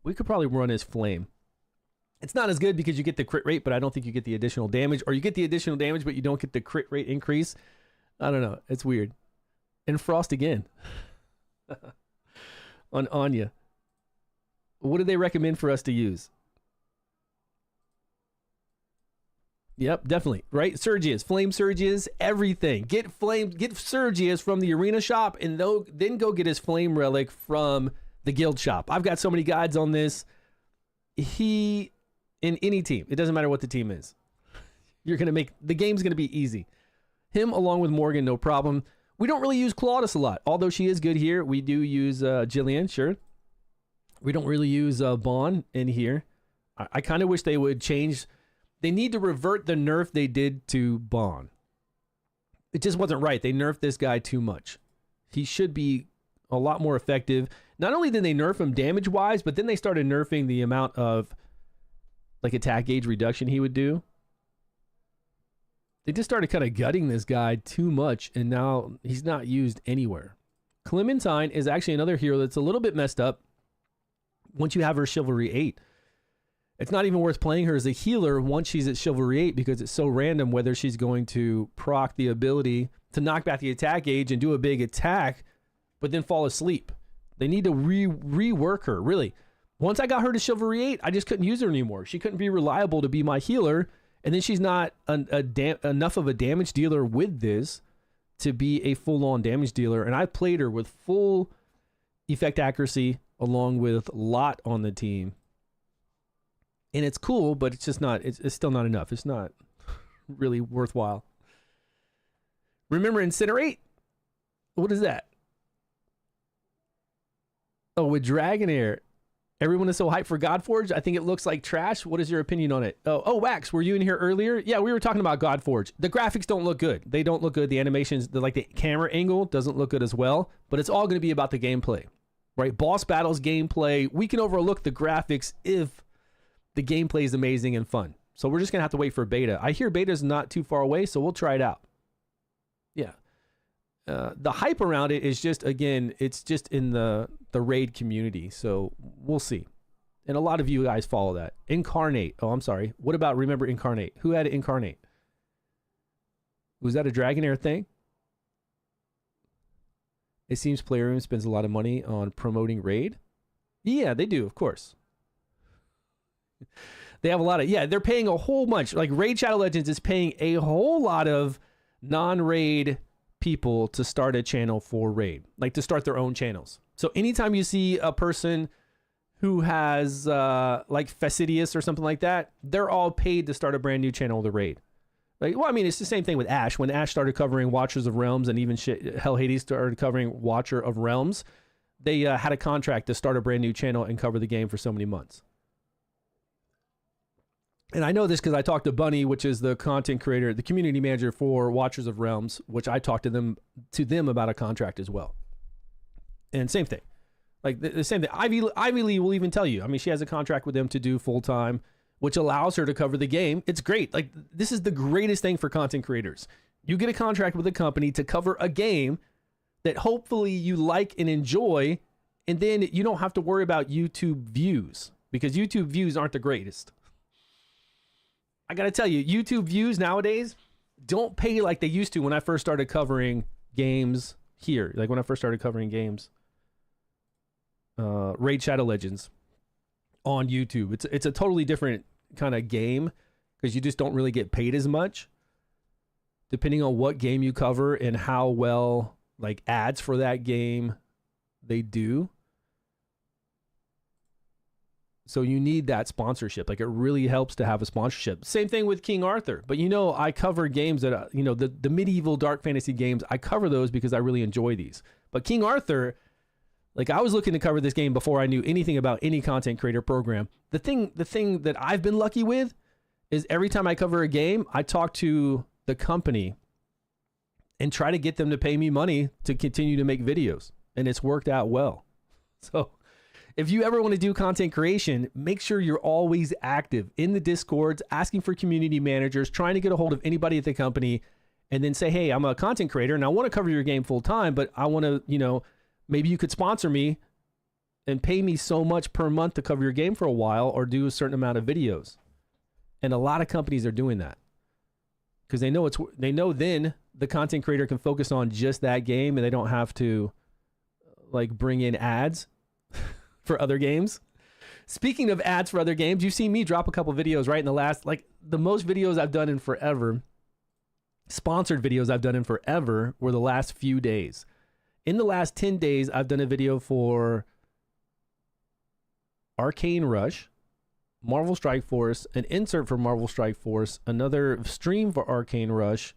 We could probably run as Flame. It's not as good because you get the crit rate, but I don't think you get the additional damage. Or you get the additional damage, but you don't get the crit rate increase. I don't know. It's weird. And Frost again. On Anya. What do they recommend for us to use? Yep, definitely. Right? Surgius, Flame Surgius, everything. Get Surgius from the arena shop and then go get his Flame Relic from the guild shop. I've got so many guides on this. In any team, it doesn't matter what the team is. You're going to make, the game's going to be easy. Him along with Morgan, no problem. We don't really use Claudus a lot, although she is good here. We do use Jillian, sure. We don't really use Bon in here. I kind of wish they would change. They need to revert the nerf they did to Bon. It just wasn't right. They nerfed this guy too much. He should be a lot more effective. Not only did they nerf him damage-wise, but then they started nerfing the amount of like attack gauge reduction he would do. They just started kind of gutting this guy too much, and now he's not used anywhere. Clementine is actually another hero that's a little bit messed up once you have her Chivalry 8. It's not even worth playing her as a healer once she's at Chivalry 8 because it's so random whether she's going to proc the ability to knock back the attack gauge and do a big attack, but then fall asleep. They need to rework her, really. Once I got her to Chivalry 8, I just couldn't use her anymore. She couldn't be reliable to be my healer, and then she's not enough of a damage dealer with this to be a full-on damage dealer, and I played her with full effect accuracy along with Lot on the team. And it's cool, but it's just not, it's still not enough. It's not really worthwhile. Remember Incinerate? What is that? Oh, with Dragonair. Everyone is so hyped for Godforge. I think it looks like trash. What is your opinion on it? Oh, Wax, were you in here earlier? Yeah, we were talking about Godforge. The graphics don't look good. They don't look good. The animations, the camera angle doesn't look good as well. But it's all going to be about the gameplay, right? Boss battles, gameplay. We can overlook the graphics if the gameplay is amazing and fun. So we're just going to have to wait for beta. I hear beta is not too far away, so we'll try it out. Yeah. The hype around it is just, again, it's just in the raid community. So we'll see. And a lot of you guys follow that. Incarnate. Oh, I'm sorry. What about Remember Incarnate? Who had Incarnate? Was that a Dragonair thing? It seems Playroom spends a lot of money on promoting raid. Yeah, they do, of course. They have a lot of, yeah, they're paying a whole bunch. Like Raid Shadow Legends is paying a whole lot of non-raid people to start a channel for raid, like to start their own channels. So anytime you see a person who has like Fastidious or something like that, they're all paid to start a brand new channel with a raid. Like, well, I mean, it's the same thing with Ash. When Ash started covering Watchers of Realms and even Hell Hades started covering Watcher of Realms, they had a contract to start a brand new channel and cover the game for so many months. And I know this because I talked to Bunny, which is the content creator, the community manager for Watchers of Realms, which I talked to them about a contract as well. And same thing. Like the same thing. Ivy Lee will even tell you. I mean, she has a contract with them to do full time, which allows her to cover the game. It's great. Like, this is the greatest thing for content creators. You get a contract with a company to cover a game that hopefully you like and enjoy, and then you don't have to worry about YouTube views because YouTube views aren't the greatest. I got to tell you, YouTube views nowadays don't pay like they used to when I first started covering games here. Like when I first started covering games, Raid Shadow Legends on YouTube. It's a totally different kind of game because you just don't really get paid as much depending on what game you cover and how well like ads for that game they do. So you need that sponsorship. Like, it really helps to have a sponsorship. Same thing with King Arthur. But, you know, I cover games that, you know, the medieval dark fantasy games, I cover those because I really enjoy these. But King Arthur, like, I was looking to cover this game before I knew anything about any content creator program. The thing that I've been lucky with is every time I cover a game, I talk to the company and try to get them to pay me money to continue to make videos. And it's worked out well. So if you ever want to do content creation, make sure you're always active in the Discords, asking for community managers, trying to get a hold of anybody at the company, and then say, hey, I'm a content creator and I want to cover your game full time, but I want to, you know, maybe you could sponsor me and pay me so much per month to cover your game for a while or do a certain amount of videos. And a lot of companies are doing that because they know then the content creator can focus on just that game and they don't have to like bring in ads for other games. Speaking of ads for other games, you've seen me drop a couple videos right in the last, like the most videos I've done in forever, sponsored videos I've done in forever were the last few days. In the last 10 days, I've done a video for Arcane Rush, Marvel Strike Force, an insert for Marvel Strike Force, another stream for Arcane Rush,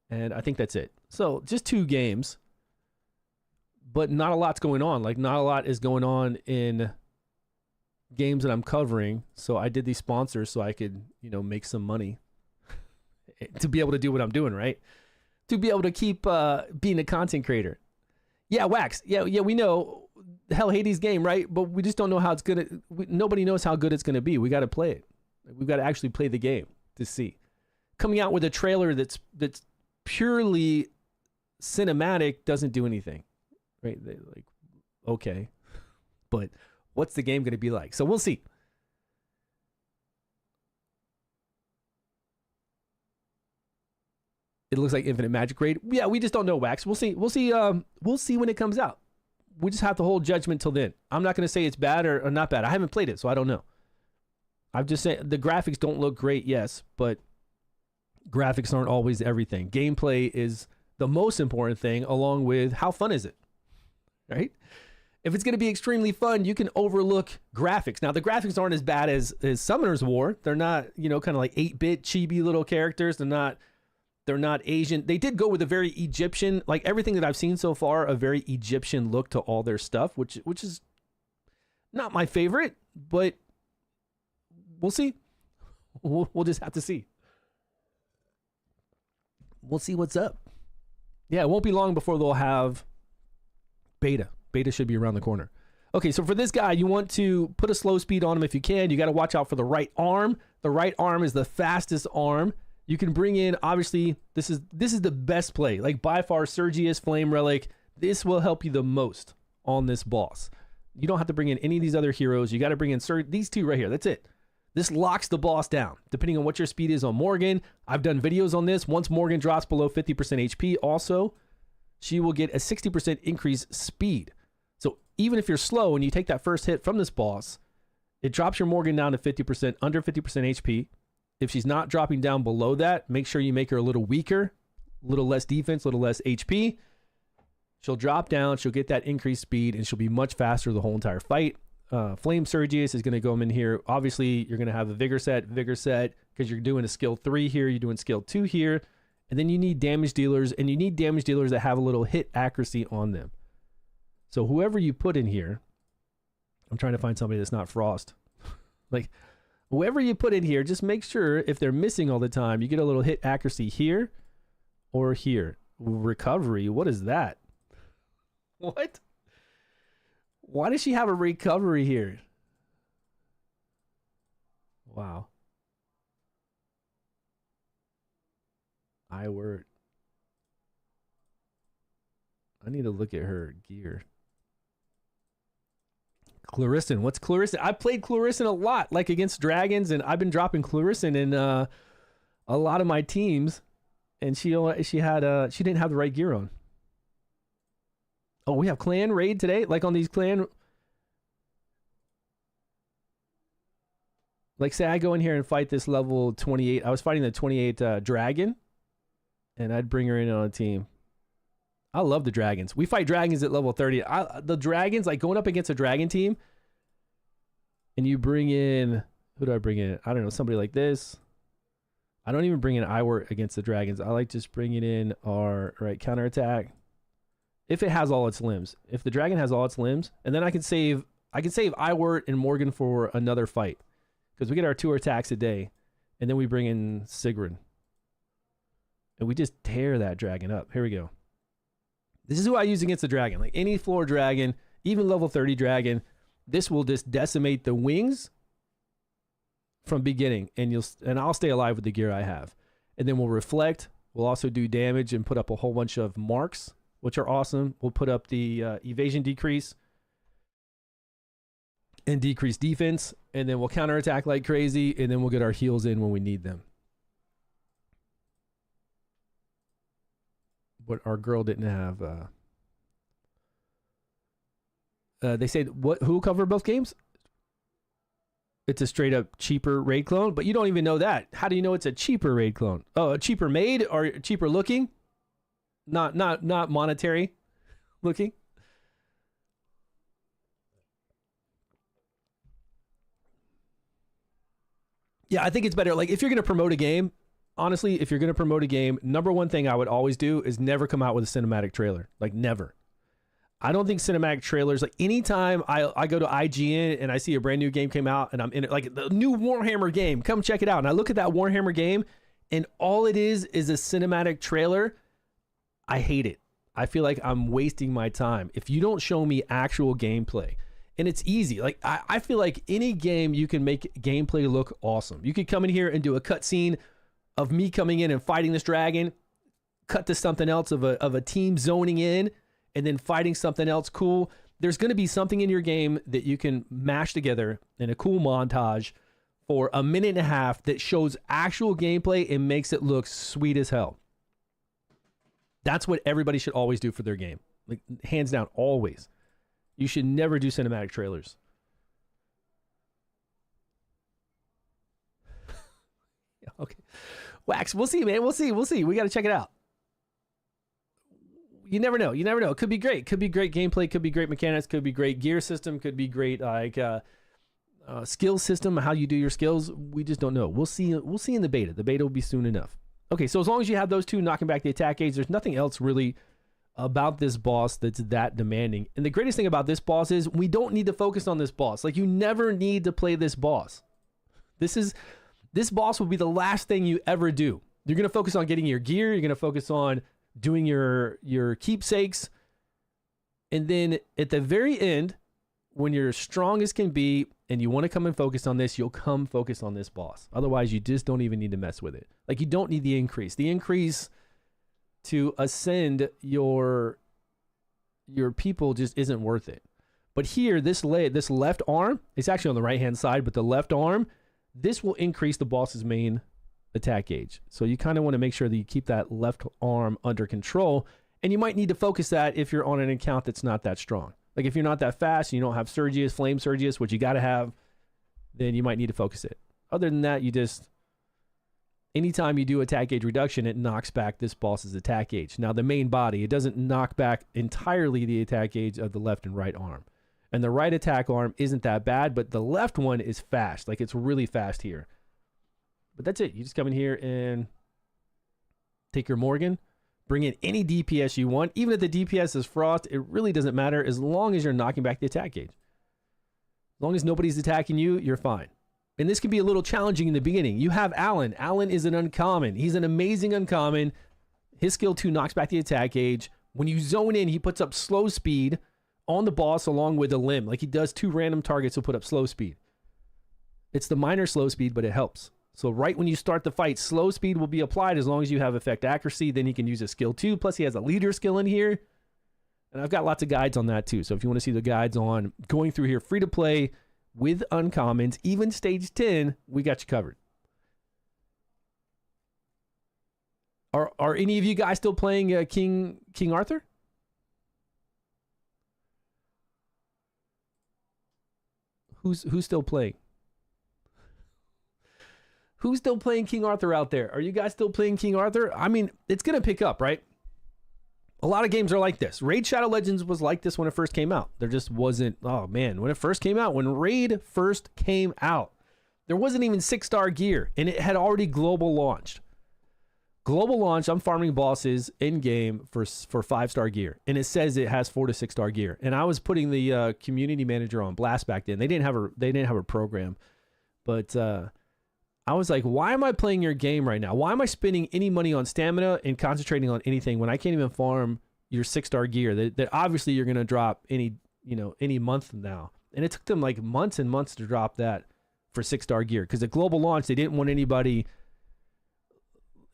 and I think that's it. So just 2 games, but not a lot's going on. Like not a lot is going on in games that I'm covering. So I did these sponsors so I could, you know, make some money to be able to do what I'm doing, right? To be able to keep being a content creator. Yeah, Wax. Yeah, we know. Hell, Hades game, right? But we just don't know how it's gonna. Nobody knows how good it's gonna be. We got to play it. We've got to actually play the game to see. Coming out with a trailer that's purely cinematic doesn't do anything, right? Like, okay, but what's the game gonna be like? So we'll see. It looks like Infinite Magic Raid. Yeah, we just don't know, Wax. We'll see. We'll see when it comes out. We just have to hold judgment till then. I'm not going to say it's bad or not bad. I haven't played it, so I don't know. I've just said the graphics don't look great, yes, but graphics aren't always everything. Gameplay is the most important thing, along with how fun is it, right? If it's going to be extremely fun, you can overlook graphics. Now, the graphics aren't as bad as Summoner's War. They're not, you know, kind of like 8-bit chibi little characters. They're not Asian. They did go with a very Egyptian, like everything that I've seen so far, a very Egyptian look to all their stuff, which is not my favorite, but we'll see. We'll just have to see. We'll see what's up. Yeah, it won't be long before they'll have beta. Beta should be around the corner. Okay, so for this guy, you want to put a slow speed on him if you can. You got to watch out for the right arm. The right arm is the fastest arm. You can bring in, obviously, this is the best play. Like by far, Sergius, Flame Relic, this will help you the most on this boss. You don't have to bring in any of these other heroes. You got to bring in these 2 right here. That's it. This locks the boss down, depending on what your speed is on Morgan. I've done videos on this. Once Morgan drops below 50% HP, also, she will get a 60% increase speed. So even if you're slow and you take that first hit from this boss, it drops your Morgan down to 50%, under 50% HP. If she's not dropping down below that, make sure you make her a little weaker, a little less defense, a little less HP. She'll drop down, she'll get that increased speed, and she'll be much faster the whole entire fight. Flame Sergius is going to go in here. Obviously, you're going to have a Vigor set, because you're doing a skill 3 here, you're doing skill 2 here, and then you need damage dealers, and you need damage dealers that have a little hit accuracy on them. So whoever you put in here, I'm trying to find somebody that's not Frost. Like, whoever you put in here, just make sure if they're missing all the time, you get a little hit accuracy here or here. Recovery, what is that? What? Why does she have a recovery here? Wow. I need to look at her gear. Clarison. What's Clarison? I played Clarison a lot, like against dragons, and I've been dropping Clarison in a lot of my teams, and she didn't have the right gear on. Oh, we have clan raid today, like on these clan. Like, say I go in here and fight this level 28. I was fighting the 28 dragon, and I'd bring her in on a team. I love the dragons. We fight dragons at level 30. The dragons, like going up against a dragon team, and you bring in, who do I bring in? I don't know, somebody like this. I don't even bring in Iwart against the dragons. I like just bringing in our counterattack. If it has all its limbs. If the dragon has all its limbs, and then I can save Iwart and Morgan for another fight. Because we get our 2 attacks a day, and then we bring in Sigrun. And we just tear that dragon up. Here we go. This is who I use against the dragon. Like any floor dragon, even level 30 dragon, this will just decimate the wings from beginning, and I'll stay alive with the gear I have. And then we'll reflect, We'll also do damage and put up a whole bunch of marks, which are awesome. We'll put up the evasion decrease and decrease defense, and then we'll counterattack like crazy, and then we'll get our heals in when we need them. But our girl didn't have... they said, who covered both games? It's a straight up cheaper raid clone, but you don't even know that. How do you know it's a cheaper raid clone? Oh, a cheaper made or cheaper looking? Not monetary looking. Yeah, I think it's better. Like, if you're going to promote a game, honestly, if you're going to promote a game, number one thing I would always do is never come out with a cinematic trailer. Like, never. I don't think cinematic trailers, like, anytime I go to IGN and I see a brand new game came out and I'm in it, like the new Warhammer game, come check it out. And I look at that Warhammer game and all it is a cinematic trailer. I hate it. I feel like I'm wasting my time. If you don't show me actual gameplay, and it's easy. Like, I feel like any game you can make gameplay look awesome. You could come in here and do a cutscene of me coming in and fighting this dragon, cut to something else of a team zoning in, and then fighting something else cool. There's going to be something in your game that you can mash together in a cool montage for a minute and a half that shows actual gameplay and makes it look sweet as hell. That's what everybody should always do for their game. Like, hands down, always. You should never do cinematic trailers. Yeah, okay. Wax, we'll see, man. We'll see. We got to check it out. You never know. It could be great. Could be great gameplay. Could be great mechanics. Could be great gear system. Could be great skill system. How you do your skills. We just don't know. We'll see. We'll see in the beta. The beta will be soon enough. Okay, so as long as you have those two knocking back the attack gauge, there's nothing else really about this boss that's that demanding. And the greatest thing about this boss is we don't need to focus on this boss. Like, you never need to play this boss. This boss will be the last thing you ever do. You're going to focus on getting your gear. You're going to focus on doing your keepsakes. And then at the very end, when you're as strong as can be and you want to come and focus on this, you'll come focus on this boss. Otherwise, you just don't even need to mess with it. Like, you don't need the increase. The increase to ascend your people just isn't worth it. But here, this left arm, it's actually on the right-hand side, but the left arm, this will increase the boss's main attack gauge. So you kind of want to make sure that you keep that left arm under control, and you might need to focus that if you're on an account that's not that strong. Like, if you're not that fast, and you don't have Sergius, Flame Sergius, which you got to have, then you might need to focus it. Other than that, you just... anytime you do attack gauge reduction, it knocks back this boss's attack gauge. Now, the main body, it doesn't knock back entirely the attack gauge of the left and right arm. And the right attack arm isn't that bad, but the left one is fast. Like, it's really fast here. But that's it. You just come in here and take your Morgan, bring in any DPS you want. Even if the DPS is Frost, it really doesn't matter as long as you're knocking back the attack gauge. As long as nobody's attacking you, you're fine. And this can be a little challenging in the beginning. You have Alan. Alan is an uncommon. He's an amazing uncommon. His skill 2 knocks back the attack gauge. When you zone in, he puts up slow speed on the boss along with a limb. Like, he does 2 random targets to put up slow speed. It's the minor slow speed, but it helps. So right when you start the fight, slow speed will be applied as long as you have effect accuracy. Then he can use his skill 2. Plus, he has a leader skill in here. And I've got lots of guides on that too. So if you want to see the guides on going through here, free to play with uncommons, even stage 10, we got you covered. Are any of you guys still playing King Arthur? Who's still playing? Who's still playing King Arthur out there? Are you guys still playing King Arthur? I mean, it's going to pick up, right? A lot of games are like this. Raid Shadow Legends was like this when it first came out. There just wasn't, oh man, when it first came out, when Raid first came out, there wasn't even 6-star gear, and it had already global launched. Global launch, I'm farming bosses in game for 5-star gear, and it says it has 4 to 6-star gear. And I was putting the community manager on blast back then. They didn't have a program, but I was like, why am I playing your game right now? Why am I spending any money on stamina and concentrating on anything when I can't even farm your 6-star gear that obviously you're going to drop any month now? And it took them like months and months to drop that for 6-star gear, because at global launch, they didn't want anybody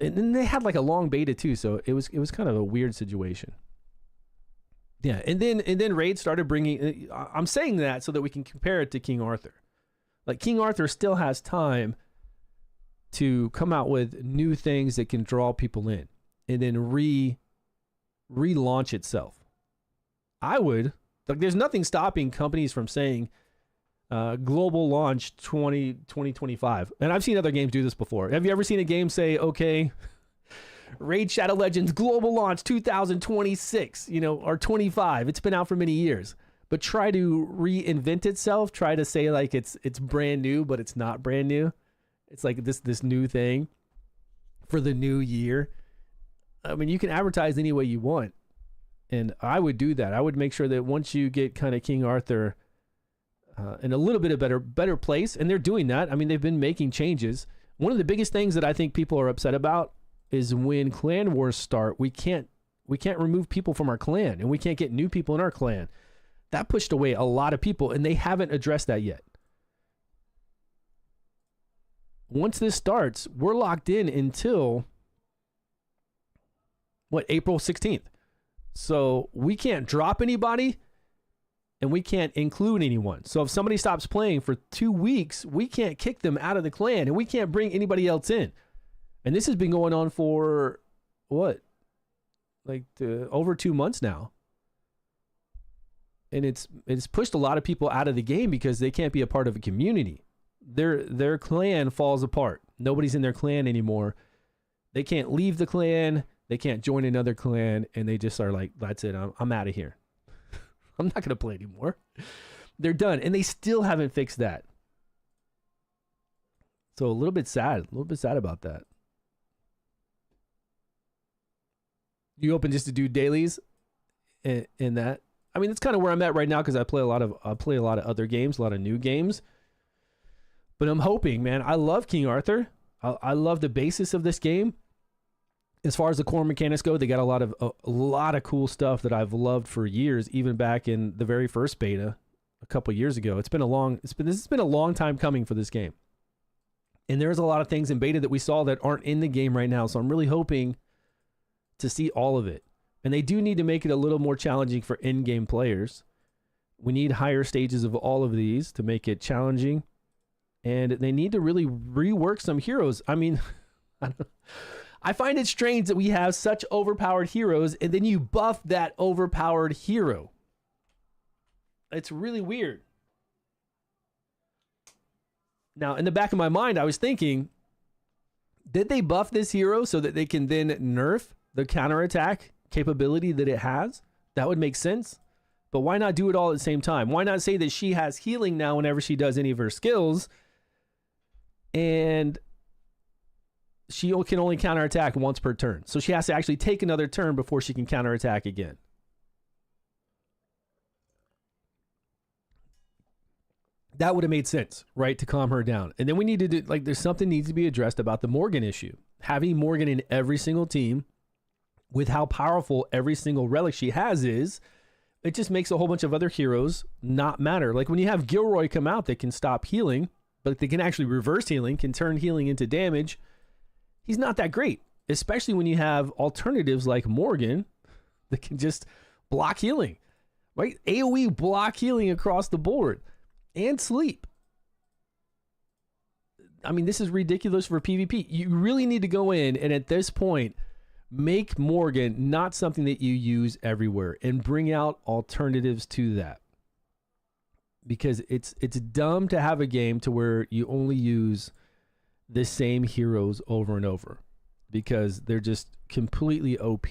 And then they had like a long beta too, so it was kind of a weird situation. Yeah, and then Raid started bringing. I'm saying that so that we can compare it to King Arthur. Like King Arthur still has time to come out with new things that can draw people in, and then relaunch itself. I would like. There's nothing stopping companies from saying global launch 2025. And I've seen other games do this before. Have you ever seen a game say, okay, Raid Shadow Legends global launch 2026, or 25? It's been out for many years, but try to reinvent itself. Try to say like it's brand new, but it's not brand new. It's like this new thing for the new year. I mean, you can advertise any way you want, and I would do that. I would make sure that once you get kind of King Arthur in a little bit of better place, and they're doing that. I mean, they've been making changes. One of the biggest things that I think people are upset about is when clan wars start, we can't remove people from our clan, and we can't get new people in our clan. That pushed away a lot of people, and they haven't addressed that yet. Once this starts, we're locked in until April 16th. So we can't drop anybody, and we can't include anyone. So if somebody stops playing for 2 weeks, we can't kick them out of the clan, and we can't bring anybody else in. And this has been going on for over 2 months now. And it's pushed a lot of people out of the game because they can't be a part of a community. Their clan falls apart. Nobody's in their clan anymore. They can't leave the clan. They can't join another clan, and they just are like, that's it. I'm out of here. I'm not going to play anymore. They're done. And they still haven't fixed that. So a little bit sad about that. You open just to do dailies in that? I mean, that's kind of where I'm at right now because I play a lot of other games, a lot of new games. But I'm hoping, man, I love King Arthur. I love the basis of this game. As far as the core mechanics go, they got a lot of cool stuff that I've loved for years, even back in the very first beta a couple years ago. This has been a long time coming for this game. And there's a lot of things in beta that we saw that aren't in the game right now. So I'm really hoping to see all of it. And they do need to make it a little more challenging for in-game players. We need higher stages of all of these to make it challenging. And they need to really rework some heroes. I mean, I find it strange that we have such overpowered heroes and then you buff that overpowered hero. It's really weird. Now, in the back of my mind, I was thinking, did they buff this hero so that they can then nerf the counterattack capability that it has? That would make sense. But why not do it all at the same time? Why not say that she has healing now whenever she does any of her skills, and she can only counterattack once per turn. So she has to actually take another turn before she can counterattack again. That would have made sense, right? To calm her down. And then we need to do, there's something needs to be addressed about the Morgan issue. Having Morgan in every single team with how powerful every single relic she has is, it just makes a whole bunch of other heroes not matter. Like when you have Gilroy come out that can stop healing, but they can actually reverse healing, can turn healing into damage. He's not that great, especially when you have alternatives like Morgan that can just block healing, right? AoE block healing across the board and sleep. I mean, this is ridiculous for PvP. You really need to go in and at this point, make Morgan not something that you use everywhere and bring out alternatives to that. Because it's dumb to have a game to where you only use the same heroes over and over because they're just completely OP.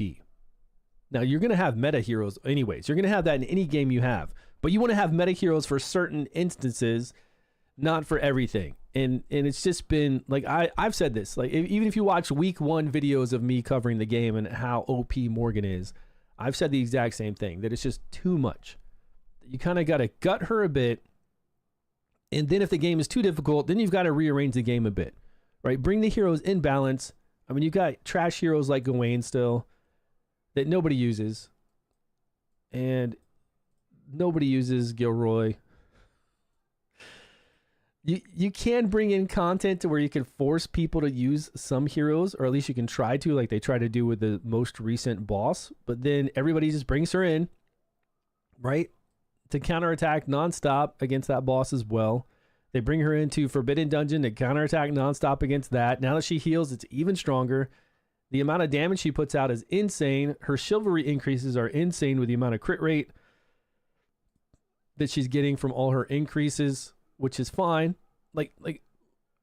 Now, you're going to have meta heroes anyways. You're going to have that in any game you have. But you want to have meta heroes for certain instances, not for everything. And it's just been, I've said this. Even if you watch week 1 videos of me covering the game and how OP Morgan is, I've said the exact same thing, that it's just too much. You kind of got to gut her a bit. And then if the game is too difficult, then you've got to rearrange the game a bit. Right? Bring the heroes in balance. I mean, you've got trash heroes like Gawain still that nobody uses. And nobody uses Gilroy. You can bring in content to where you can force people to use some heroes, or at least you can try to, like they try to do with the most recent boss. But then everybody just brings her in, right, to counterattack nonstop against that boss as well. They bring her into Forbidden Dungeon to counterattack nonstop against that. Now that she heals, it's even stronger. The amount of damage she puts out is insane. Her chivalry increases are insane with the amount of crit rate that she's getting from all her increases, which is fine. Like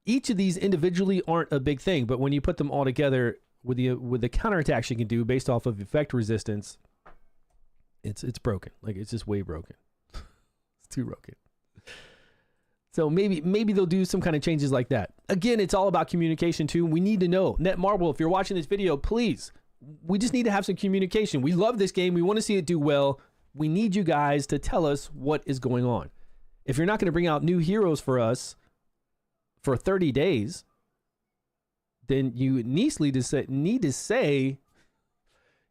each of these individually aren't a big thing, but when you put them all together with the counterattack she can do based off of effect resistance, it's broken. Like it's just way broken. It's too broken. So maybe they'll do some kind of changes like that. Again, it's all about communication too. We need to know. Netmarble, if you're watching this video, please, we just need to have some communication. We love this game. We want to see it do well. We need you guys to tell us what is going on. If you're not going to bring out new heroes for us for 30 days, then you need to say,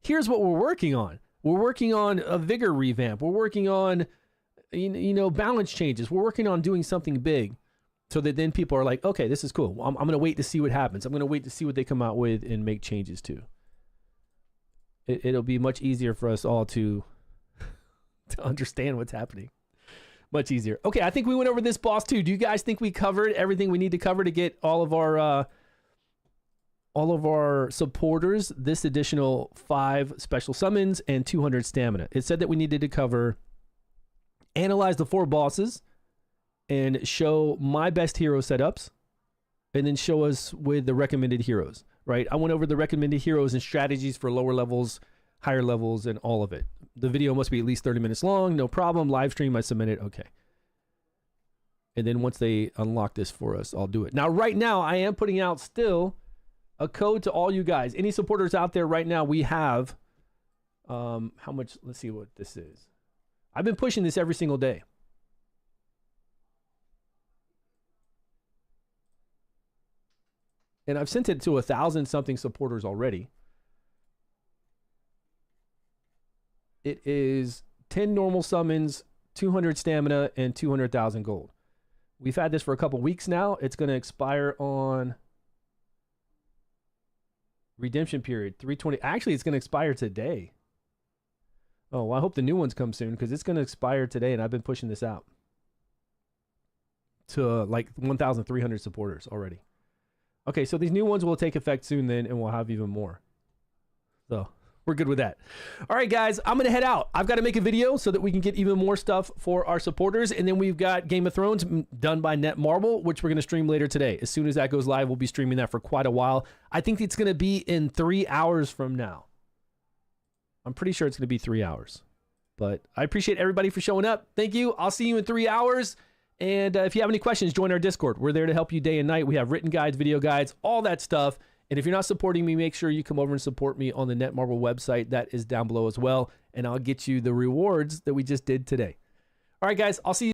here's what we're working on. We're working on a vigor revamp. We're working on balance changes. We're working on doing something big so that then people are like, okay, this is cool. I'm going to wait to see what happens. I'm going to wait to see what they come out with and make changes to. It'll be much easier for us all to understand what's happening. Much easier. Okay, I think we went over this boss too. Do you guys think we covered everything we need to cover to get all of our supporters this additional 5 special summons and 200 stamina? It said that we needed to cover analyze the 4 bosses and show my best hero setups, and then show us with the recommended heroes, right? I went over the recommended heroes and strategies for lower levels, higher levels, and all of it. The video must be at least 30 minutes long. No problem. Live stream, I submit it. Okay. And then once they unlock this for us, I'll do it. Now, right now, I am putting out still a code to all you guys. Any supporters out there right now, we have, how much, let's see what this is. I've been pushing this every single day. And I've sent it to 1,000-something supporters already. It is 10 normal summons, 200 stamina, and 200,000 gold. We've had this for a couple weeks now. It's going to expire on redemption period 320. Actually, it's going to expire today. Oh, well, I hope the new ones come soon because it's going to expire today, and I've been pushing this out to like 1,300 supporters already. Okay, so these new ones will take effect soon then, and we'll have even more. So we're good with that. All right, guys, I'm going to head out. I've got to make a video so that we can get even more stuff for our supporters. And then we've got Game of Thrones done by Netmarble, which we're going to stream later today. As soon as that goes live, we'll be streaming that for quite a while. I think it's going to be in 3 hours from now. I'm pretty sure it's going to be 3 hours. But I appreciate everybody for showing up. Thank you. I'll see you in 3 hours. And if you have any questions, join our Discord. We're there to help you day and night. We have written guides, video guides, all that stuff. And if you're not supporting me, make sure you come over and support me on the Netmarble website. That is down below as well. And I'll get you the rewards that we just did today. All right, guys, I'll see you.